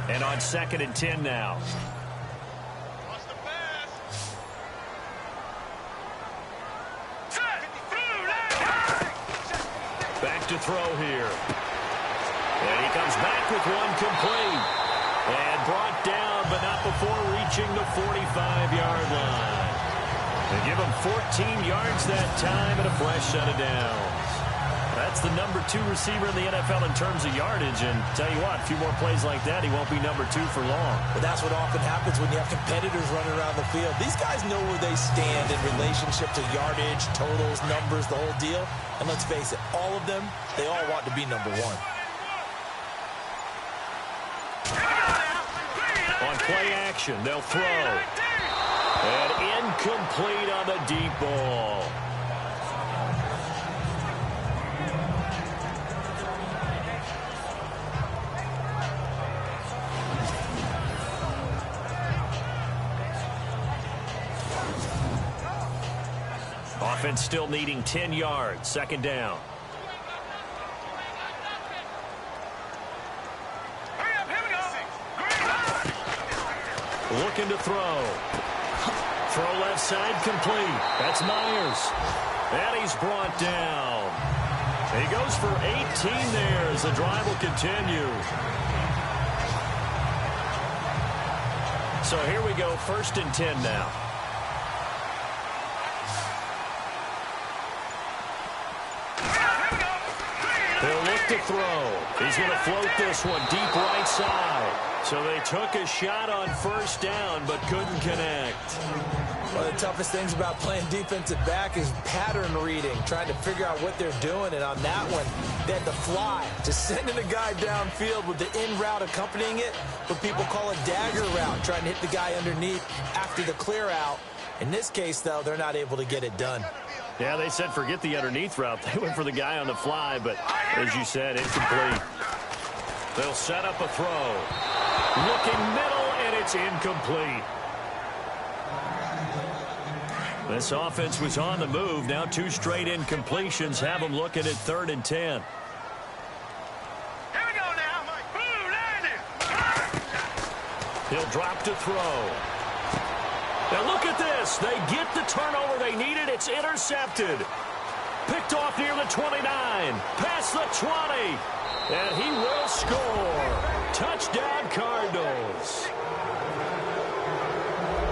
And on 2nd and 10 now. Back to throw here. And he comes back with one complete. And brought down, but not before reaching the 45-yard line. They give him 14 yards that time and a fresh set of downs. That's the number 2 receiver in the NFL in terms of yardage. And tell you what, a few more plays like that, he won't be number 2 for long. But that's what often happens when you have competitors running around the field. These guys know where they stand in relationship to yardage, totals, numbers, the whole deal. And let's face it, all of them, they all want to be number 1. On play action, they'll throw. And incomplete on the deep ball. Offense still needing 10 yards. Second down. Looking to throw. Throw left side complete. That's Myers. And he's brought down. He goes for 18 there as the drive will continue. So here we go, 1st and 10 now. He'll look to throw. He's going to float this one deep right side. So they took a shot on 1st down, but couldn't connect. One of the toughest things about playing defensive back is pattern reading, trying to figure out what they're doing. And on that one, they had to fly, just sending a guy downfield with the in route accompanying it, what people call a dagger route, trying to hit the guy underneath after the clear out. In this case, though, they're not able to get it done. Yeah, they said forget the underneath route. They went for the guy on the fly, but as you said, incomplete. They'll set up a throw. Looking middle, and it's incomplete. This offense was on the move. Now 2 straight incompletions have them looking at 3rd and 10. Here we go now. He'll drop to throw. Now look at this. They get the turnover they needed. It's intercepted. Picked off near the 29. Past the 20. And he will score. Touchdown, Cardinals.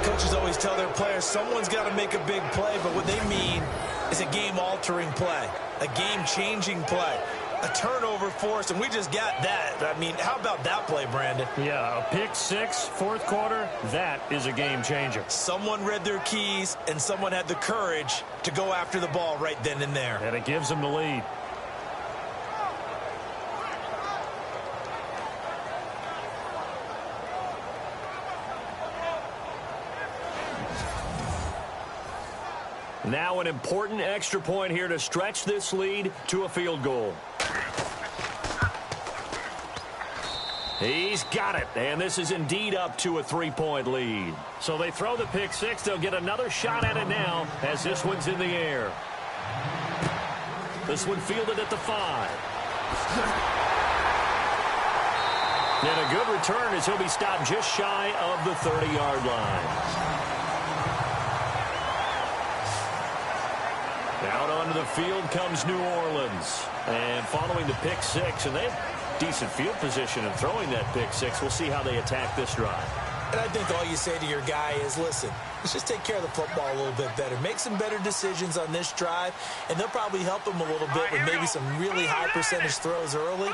Coaches always tell their players someone's got to make a big play, but what they mean is a game-altering play, a game-changing play, a turnover force, and we just got that. I mean, how about that play, Brandon? Yeah, a pick 6, 4th quarter, that is a game changer. Someone read their keys, and someone had the courage to go after the ball right then and there. And it gives them the lead. Now an important extra point here to stretch this lead to a field goal. He's got it, and this is indeed up to a 3-point lead. So they throw the pick 6. They'll get another shot at it now as this one's in the air. This one fielded at the 5. And a good return as he'll be stopped just shy of the 30-yard line. Out onto the field comes New Orleans. And following the pick 6, and they have decent field position in throwing that pick 6. We'll see how they attack this drive. And I think all you say to your guy is, listen, let's just take care of the football a little bit better. Make some better decisions on this drive, and they'll probably help him a little bit with maybe some really high percentage throws early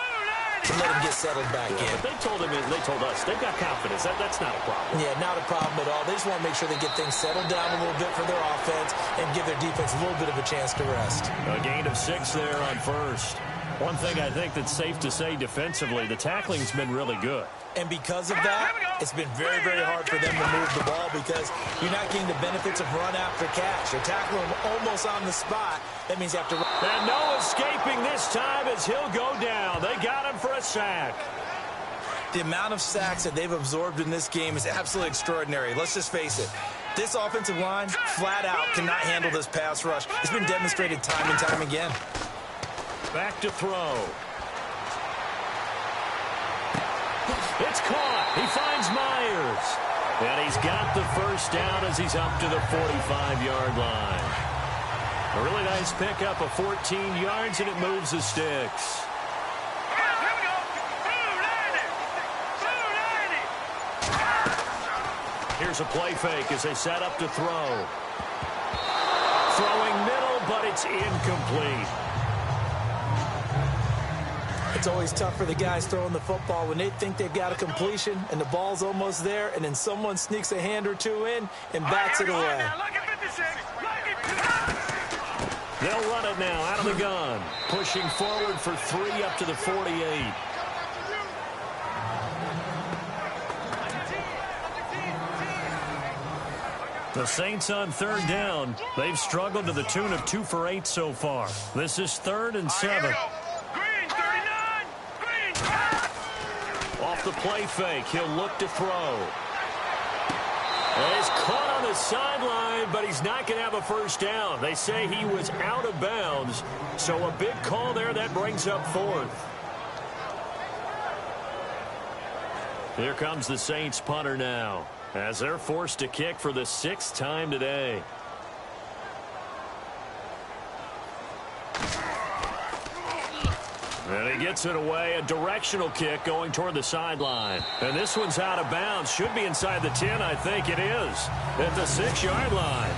to let him get settled back in. But they told us they've got confidence. That's not a problem. Yeah, not a problem at all. They just want to make sure they get things settled down a little bit for their offense and give their defense a little bit of a chance to rest. A gain of 6 there on 1st. One thing I think that's safe to say defensively, the tackling's been really good. And because of that, it's been very, very hard for them to move the ball because you're not getting the benefits of run after catch. You're tackling them almost on the spot. That means you have to run. And no escaping this time as he'll go down. They got him for a sack. The amount of sacks that they've absorbed in this game is absolutely extraordinary. Let's just face it. This offensive line, flat out, cannot handle this pass rush. It's been demonstrated time and time again. Back to throw. It's caught. He finds Myers. And he's got the 1st down as he's up to the 45-yard line. A really nice pickup of 14 yards, and it moves the sticks. Here's a play fake as they set up to throw. Throwing middle, but it's incomplete. It's always tough for the guys throwing the football when they think they've got a completion and the ball's almost there, and then someone sneaks a hand or two in and bats it away. They'll run it now out of the gun. Pushing forward for 3 up to the 48. The Saints on 3rd down. They've struggled to the tune of 2 for 8 so far. This is 3rd and 7. Off the play fake, he'll look to throw. He's caught on the sideline, but he's not going to have a first down. They say he was out of bounds, so a big call there that brings up 4th. Here comes the Saints punter now, as they're forced to kick for the 6th time today. And he gets it away, a directional kick going toward the sideline. And this one's out of bounds. Should be inside the 10, I think it is. At the 6-yard line.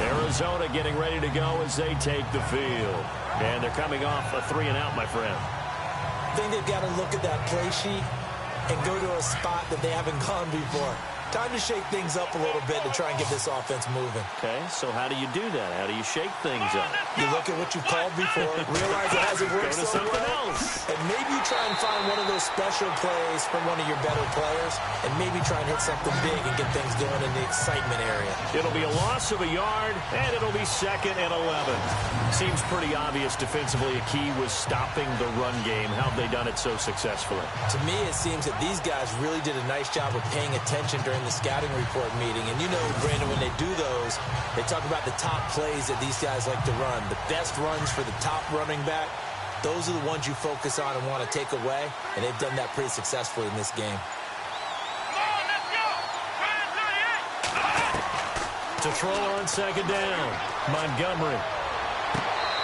Arizona getting ready to go as they take the field. And they're coming off a 3-and-out, my friend. I think they've got to look at that play sheet and go to a spot that they haven't gone before. Time to shake things up a little bit to try and get this offense moving. Okay, so how do you do that? How do you shake things up? You look at what you've called before, realize it hasn't worked Go to so something well, else. and maybe you try and find one of those special plays from one of your better players, and maybe try and hit something big and get things going in the excitement area. It'll be a loss of a yard, and it'll be 2nd and 11. Seems pretty obvious defensively a key was stopping the run game. How have they done it so successfully? To me, it seems that these guys really did a nice job of paying attention during the scouting report meeting. And you know, Brandon, when they do those, they talk about the top plays that these guys like to run. The best runs for the top running back, those are the ones you focus on and want to take away. And they've done that pretty successfully in this game. To throw on 2nd down, Montgomery.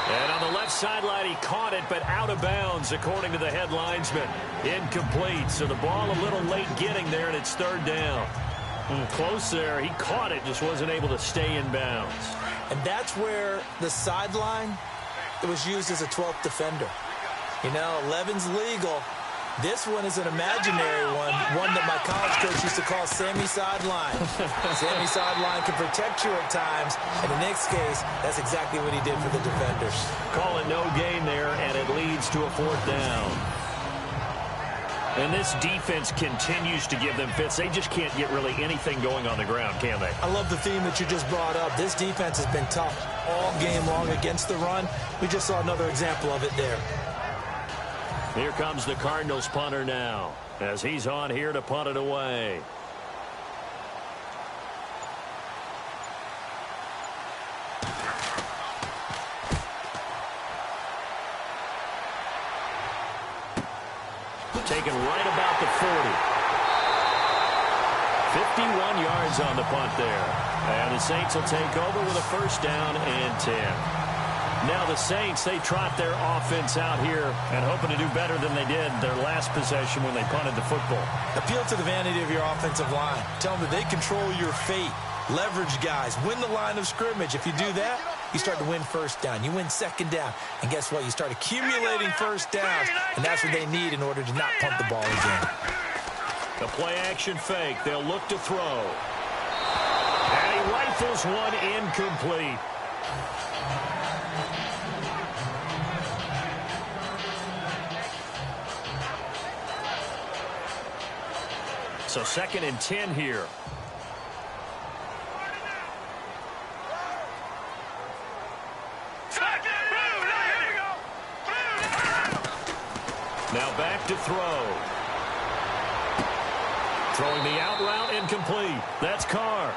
And on the left sideline, he caught it, but out of bounds, according to the head linesman. Incomplete, so the ball a little late getting there, and it's 3rd down. Close there. He caught it, just wasn't able to stay in bounds. And that's where the sideline, it was used as a 12th defender. You know, 11's legal. This one is an imaginary one that my college coach used to call Sammy Sideline. Sammy Sideline can protect you at times. In the next case, that's exactly what he did for the defenders. Call it no gain there, and it leads to a 4th down. And this defense continues to give them fits. They just can't get really anything going on the ground, can they? I love the theme that you just brought up. This defense has been tough all game long against the run. We just saw another example of it there. Here comes the Cardinals punter now, as he's on here to punt it away. Taken right about the 40. 51 yards on the punt there. And the Saints will take over with a 1st down and 10. Now the Saints, they trot their offense out here and hoping to do better than they did their last possession when they punted the football. Appeal to the vanity of your offensive line. Tell them that they control your fate. Leverage guys. Win the line of scrimmage. If you do that, you start to win 1st down. You win 2nd down. And guess what? You start accumulating 1st downs. And that's what they need in order to not punt the ball again. The play action fake. They'll look to throw. And he rifles one incomplete. So 2nd and 10 here. Now back to throw. Throwing the out route incomplete. That's Carr.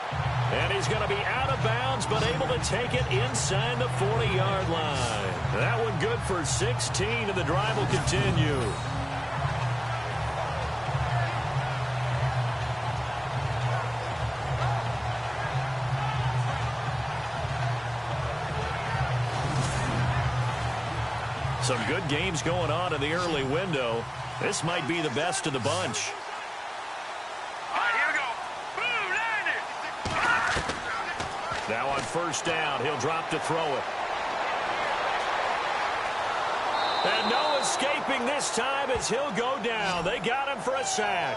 And he's going to be out of bounds, but able to take it inside the 40-yard line. That one good for 16, and the drive will continue. Some good games going on in the early window. This might be the best of the bunch. All right, here we go. Boom, landed. Now on first down, he'll drop to throw it. And no escaping this time as he'll go down. They got him for a sack.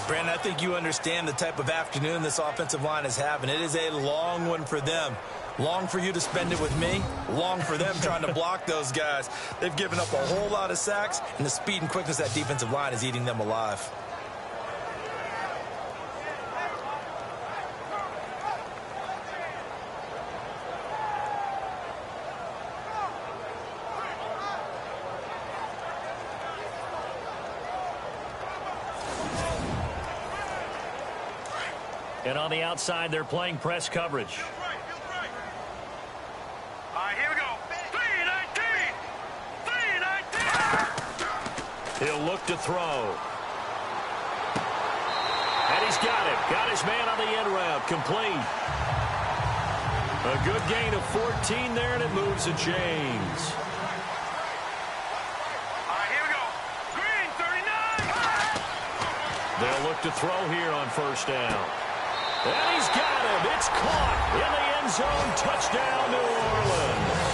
Brandon, I think you understand the type of afternoon this offensive line is having. It is a long one for them. Long for you to spend it with me. Long for them trying to block those guys. They've given up a whole lot of sacks, and the speed and quickness of that defensive line is eating them alive. And on the outside, they're playing press coverage. All right, here we go. 3-19. He'll look to throw. And he's got it. Got his man on the end route. Complete. A good gain of 14 there, and it moves the chains. All right, here we go. Green, 39. They'll look to throw here on first down. And he's got him. It's caught in the end zone. Touchdown, New Orleans.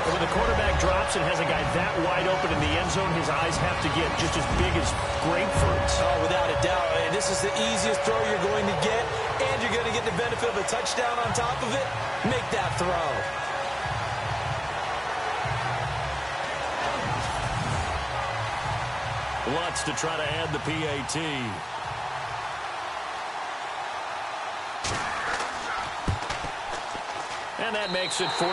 When the quarterback drops and has a guy that wide open in the end zone, his eyes have to get just as big as grapefruits. Oh, without a doubt. And this is the easiest throw you're going to get, and you're going to get the benefit of a touchdown on top of it. Make that throw. Lutz to try to add the PAT. And that makes it 14-10.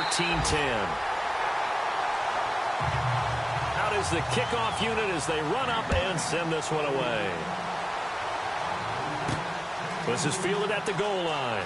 Out is the kickoff unit as they run up and send this one away. This is fielded at the goal line.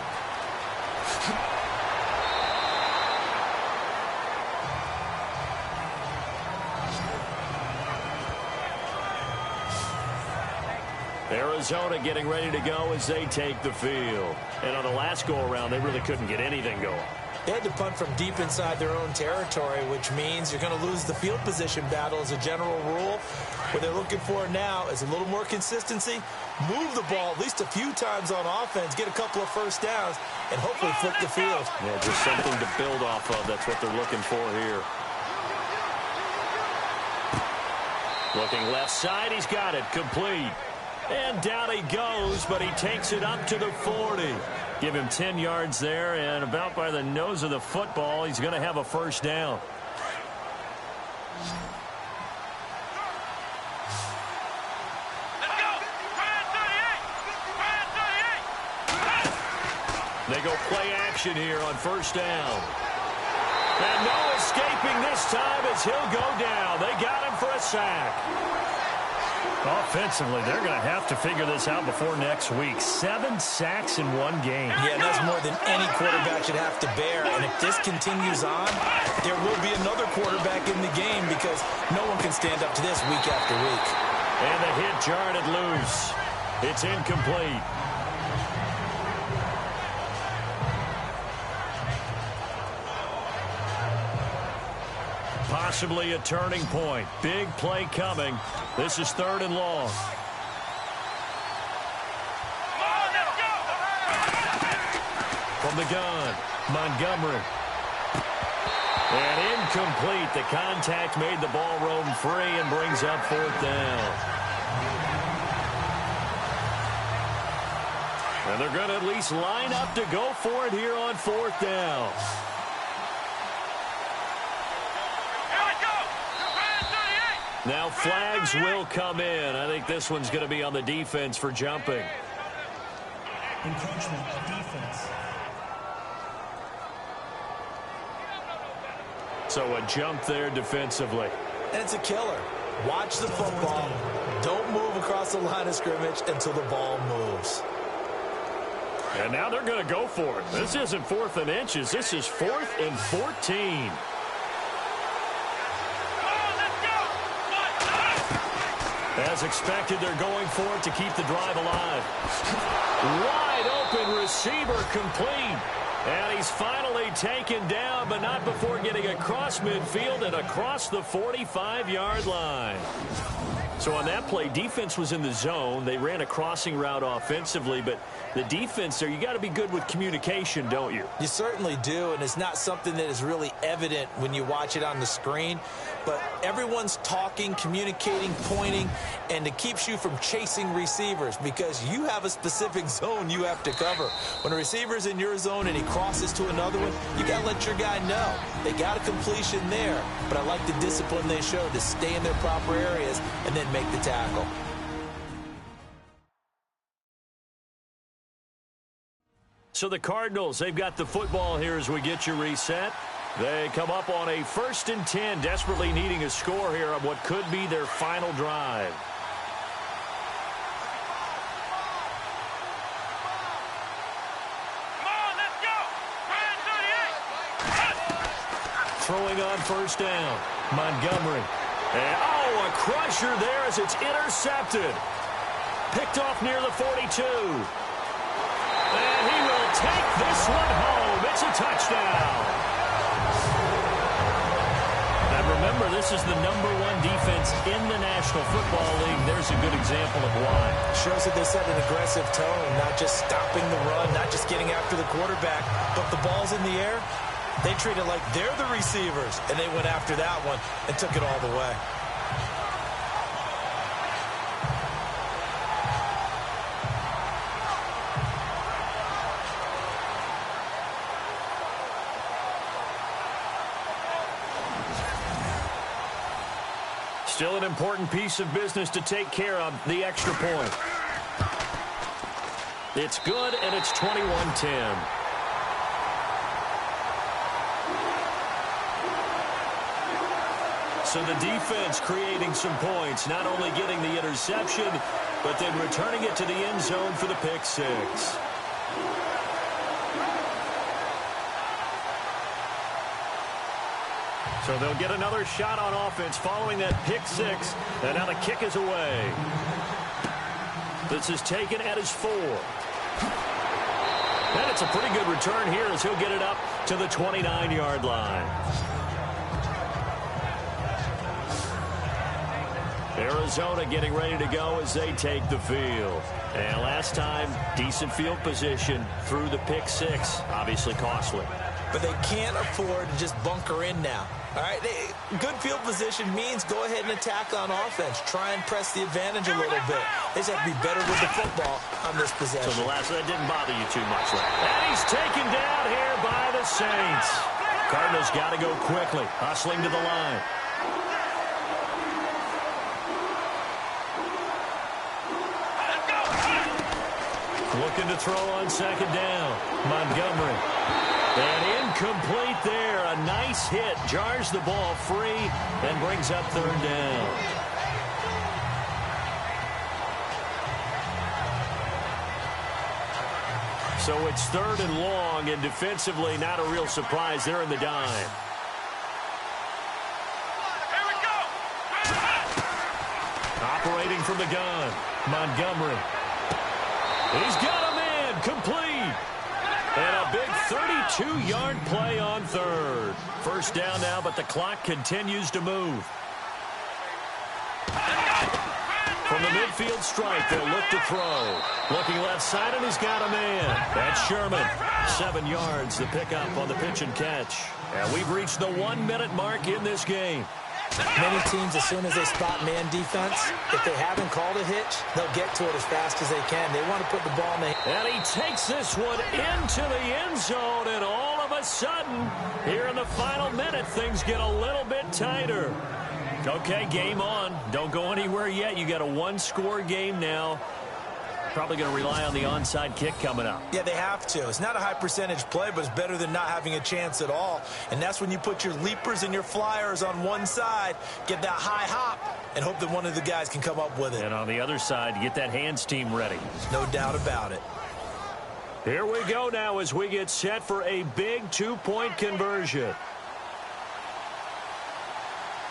Arizona getting ready to go as they take the field. And on the last go-around, they really couldn't get anything going. They had to punt from deep inside their own territory, which means you're going to lose the field position battle as a general rule. What they're looking for now is a little more consistency, move the ball at least a few times on offense, get a couple of first downs, and hopefully flip the field. Yeah, just something to build off of. That's what they're looking for here. Looking left side, he's got it, complete. And down he goes, but he takes it up to the 40. Give him 10 yards there, and about by the nose of the football, he's going to have a first down. Let's go. 38. They go play action here on first down. And no escaping this time as he'll go down. They got him for a sack. Offensively, they're going to have to figure this out before next week. 7 sacks in one game. Yeah, that's more than any quarterback should have to bear. And if this continues on, there will be another quarterback in the game because no one can stand up to this week after week. And the hit jarred it loose. It's incomplete. Possibly a turning point. Big play coming. This is 3rd and long. From the gun, Montgomery. And incomplete. The contact made the ball roam free and brings up 4th down. And they're going to at least line up to go for it here on 4th down. Now flags will come in. I think this one's going to be on the defense for jumping. Encroachment defense. So a jump there defensively. And it's a killer. Watch the football. Don't move across the line of scrimmage until the ball moves. And now they're going to go for it. This isn't 4th and inches. This is 4th and 14. As expected, they're going for it to keep the drive alive. Wide open receiver complete. And he's finally taken down, but not before getting across midfield and across the 45-yard line. So on that play, defense was in the zone. They ran a crossing route offensively, but the defense there, you got to be good with communication, don't you? You certainly do, and it's not something that is really evident when you watch it on the screen. But everyone's talking, communicating, pointing, and it keeps you from chasing receivers because you have a specific zone you have to cover. When a receiver's in your zone and he crosses to another one, you got to let your guy know. They got a completion there, but I like the discipline they showed to stay in their proper areas and then make the tackle. So the Cardinals, they've got the football here as we get you reset. They come up on a 1st and 10, desperately needing a score here on what could be their final drive. Come on, let's go. 38. Throwing on 1st down, Montgomery. And, oh, a crusher there as it's intercepted. Picked off near the 42. And he will take this one home. It's a touchdown. And remember, this is the #1 defense in the National Football League. There's a good example of why. Shows that they set an aggressive tone, not just stopping the run, not just getting after the quarterback, but the ball's in the air. They treat it like they're the receivers, and they went after that one and took it all the way. Still an important piece of business to take care of, the extra point. It's good, and it's 21-10. So the defense creating some points, not only getting the interception, but then returning it to the end zone for the pick six. So they'll get another shot on offense following that pick six, and now the kick is away. This is taken at his 4. And it's a pretty good return here as he'll get it up to the 29-yard line. Arizona getting ready to go as they take the field. And last time, decent field position through the pick six. Obviously costly. But they can't afford to just bunker in now. All right, good field position means go ahead and attack on offense. Try and press the advantage a little bit. They just have to be better with the football on this possession. So the last, that didn't bother you too much, right? And he's taken down here by the Saints. Cardinals got to go quickly, hustling to the line. Looking to throw on 2nd down. Montgomery. And incomplete there. A nice hit. Jars the ball free and brings up 3rd down. So it's 3rd and long, and defensively not a real surprise. They're in the dime. Here we go. Operating from the gun. Montgomery. He's got a man. Complete. And a big 32-yard play on 3rd. 1st down now, but the clock continues to move. From the midfield stripe, they'll look to throw. Looking left side, and he's got a man. That's Sherman. 7 yards, the pickup on the pitch and catch. And we've reached the 1-minute mark in this game. Many teams, as soon as they spot man defense, if they haven't called a hitch, they'll get to it as fast as they can. They want to put the ball in the... And he takes this one into the end zone, and all of a sudden, here in the final minute, things get a little bit tighter. Okay, game on. Don't go anywhere yet. You got a 1-score game now. Probably going to rely on the onside kick coming up. Yeah, they have to. It's not a high percentage play, but it's better than not having a chance at all. And that's when you put your leapers and your flyers on one side, get that high hop, and hope that one of the guys can come up with it. And on the other side, get that hands team ready. No doubt about it. Here we go now as we get set for a big 2-point conversion.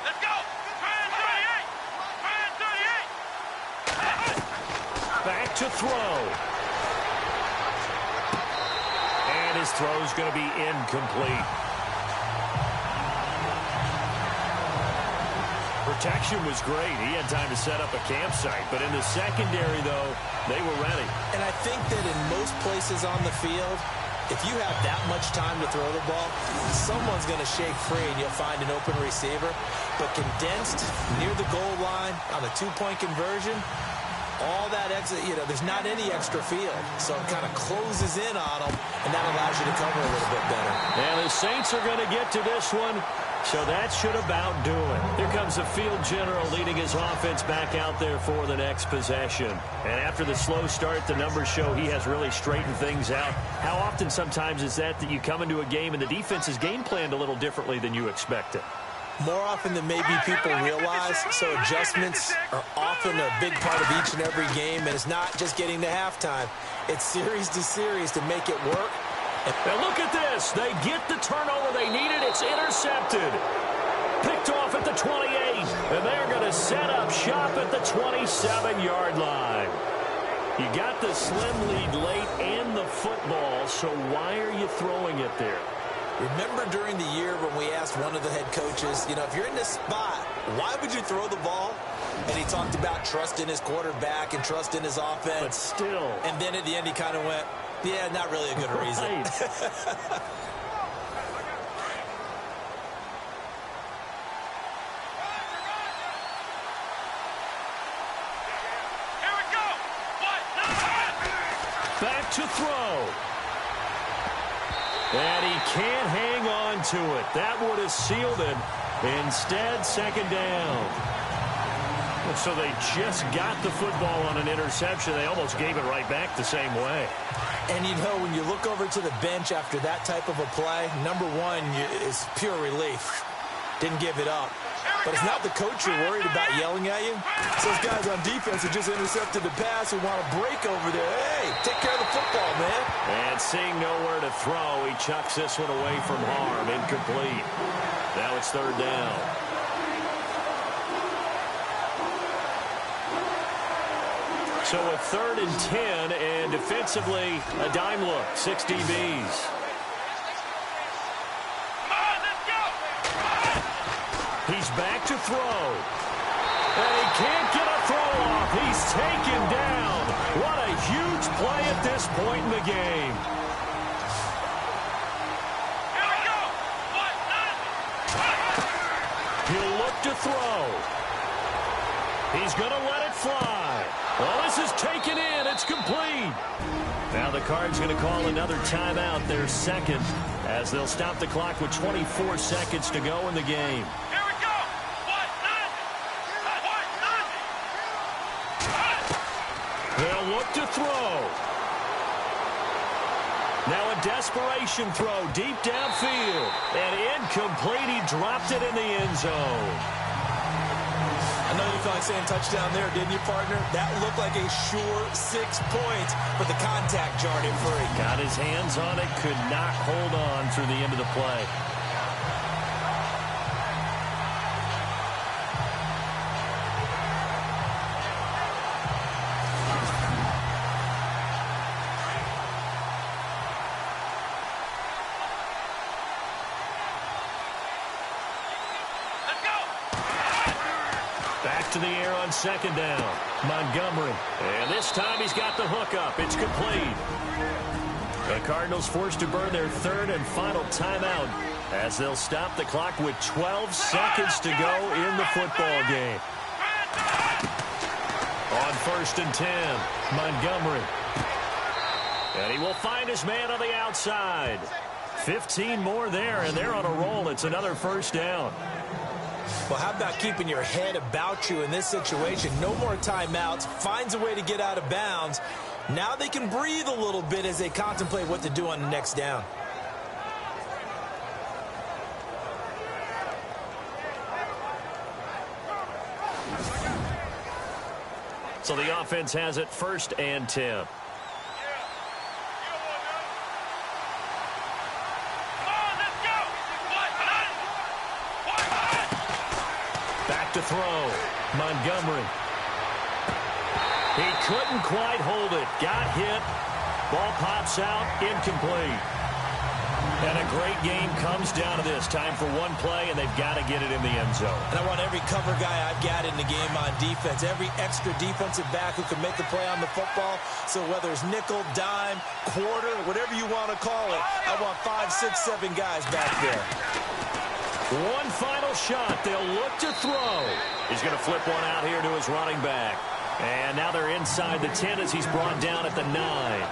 Let's go. 38. Back to throw. And his throw's going to be incomplete. Protection was great. He had time to set up a campsite. But in the secondary, though, they were ready. And I think that in most places on the field, if you have that much time to throw the ball, someone's going to shake free and you'll find an open receiver. But condensed near the goal line on a two-point conversion, all that exit, there's not any extra field. So it kind of closes in on them, and that allows you to cover a little bit better. And the Saints are going to get to this one. So that should about do it. Here comes the field general leading his offense back out there for the next possession. And after the slow start, the numbers show he has really straightened things out. How often sometimes is that you come into a game and the defense is game planned a little differently than you expected? More often than maybe people realize, so adjustments are often a big part of each and every game, and it's not just getting to halftime. It's series to series to make it work. And look at this. They get the turnover they needed. It's intercepted. Picked off at the 28. And they're going to set up shop at the 27-yard line. You got the slim lead late and the football, so why are you throwing it there? Remember during the year when we asked one of the head coaches, if you're in this spot, why would you throw the ball? And he talked about trust in his quarterback and trust in his offense. But still. And then at the end he kind of went, yeah, not really a good reason. Right. Back to throw. And he can't hang on to it. That would have sealed it. Instead, second down. So they just got the football on an interception. They almost gave it right back the same way. And when you look over to the bench after that type of a play, number one is pure relief. Didn't give it up. But it's not the coach you're worried about yelling at you. It's those guys on defense who just intercepted the pass who want to break over there. Hey, take care of the football, man. And seeing nowhere to throw, he chucks this one away from harm. Incomplete. Now it's third down. So a 3rd and 10, and defensively, a dime look, 6 DBs. He's back to throw. And he can't get a throw off. He's taken down. What a huge play at this point in the game. Here we go. He'll look to throw. He's going to let it fly. Well, this is taken in. It's complete. Now the Cards going to call another timeout, their second, as they'll stop the clock with 24 seconds to go in the game. Here we go. They'll look to throw. Now a desperation throw deep downfield. And incomplete. He dropped it in the end zone. I know you felt like saying touchdown there, didn't you, partner? That looked like a sure 6 points, but the contact jarred him free. Got his hands on it, could not hold on through the end of the play. Back to the air on second down. Montgomery. And this time he's got the hook up. It's complete. The Cardinals forced to burn their 3rd and final timeout as they'll stop the clock with 12 seconds to go in the football game. On 1st and 10, Montgomery. And he will find his man on the outside. 15 more there, and they're on a roll. It's another first down. Well, how about keeping your head about you in this situation? No more timeouts. Finds a way to get out of bounds. Now they can breathe a little bit as they contemplate what to do on the next down. So the offense has it 1st and 10. Back to throw. Montgomery. He couldn't quite hold it. Got hit. Ball pops out. Incomplete. And a great game comes down to this. Time for one play, and they've got to get it in the end zone. And I want every cover guy I've got in the game on defense, every extra defensive back who can make the play on the football. So whether it's nickel, dime, quarter, whatever you want to call it, I want 5, 6, 7 guys back there. One final shot. They'll look to throw. He's going to flip one out here to his running back. And now they're inside the 10 as he's brought down at the 9.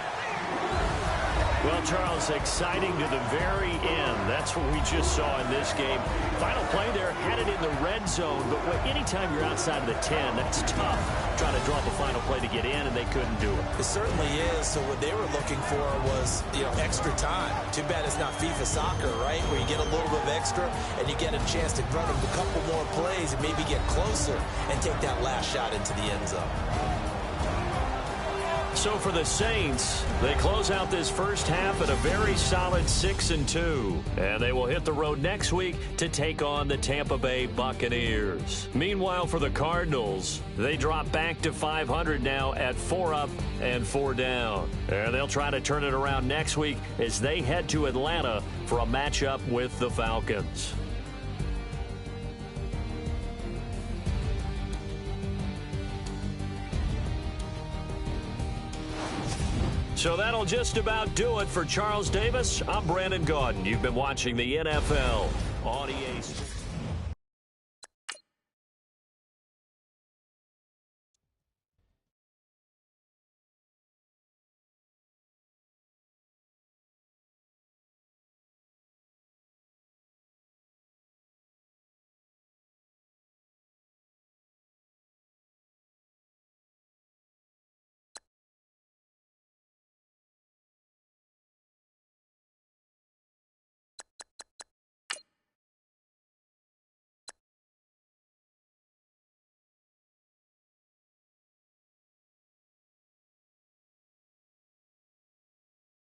Well, Charles, exciting to the very end. That's what we just saw in this game. Final play there, had it in the red zone, but anytime you're outside of the 10, that's tough. Trying to draw up a final play to get in, and they couldn't do it. It certainly is. So what they were looking for was, extra time. Too bad it's not FIFA soccer, right, where you get a little bit of extra, and you get a chance to run a couple more plays and maybe get closer and take that last shot into the end zone. So for the Saints, they close out this first half at a very solid 6-2. And they will hit the road next week to take on the Tampa Bay Buccaneers. Meanwhile, for the Cardinals, they drop back to 500 now at 4 up and 4 down. And they'll try to turn it around next week as they head to Atlanta for a matchup with the Falcons. So that'll just about do it for Charles Davis. I'm Brandon Gaudin. You've been watching the NFL on EA Sports.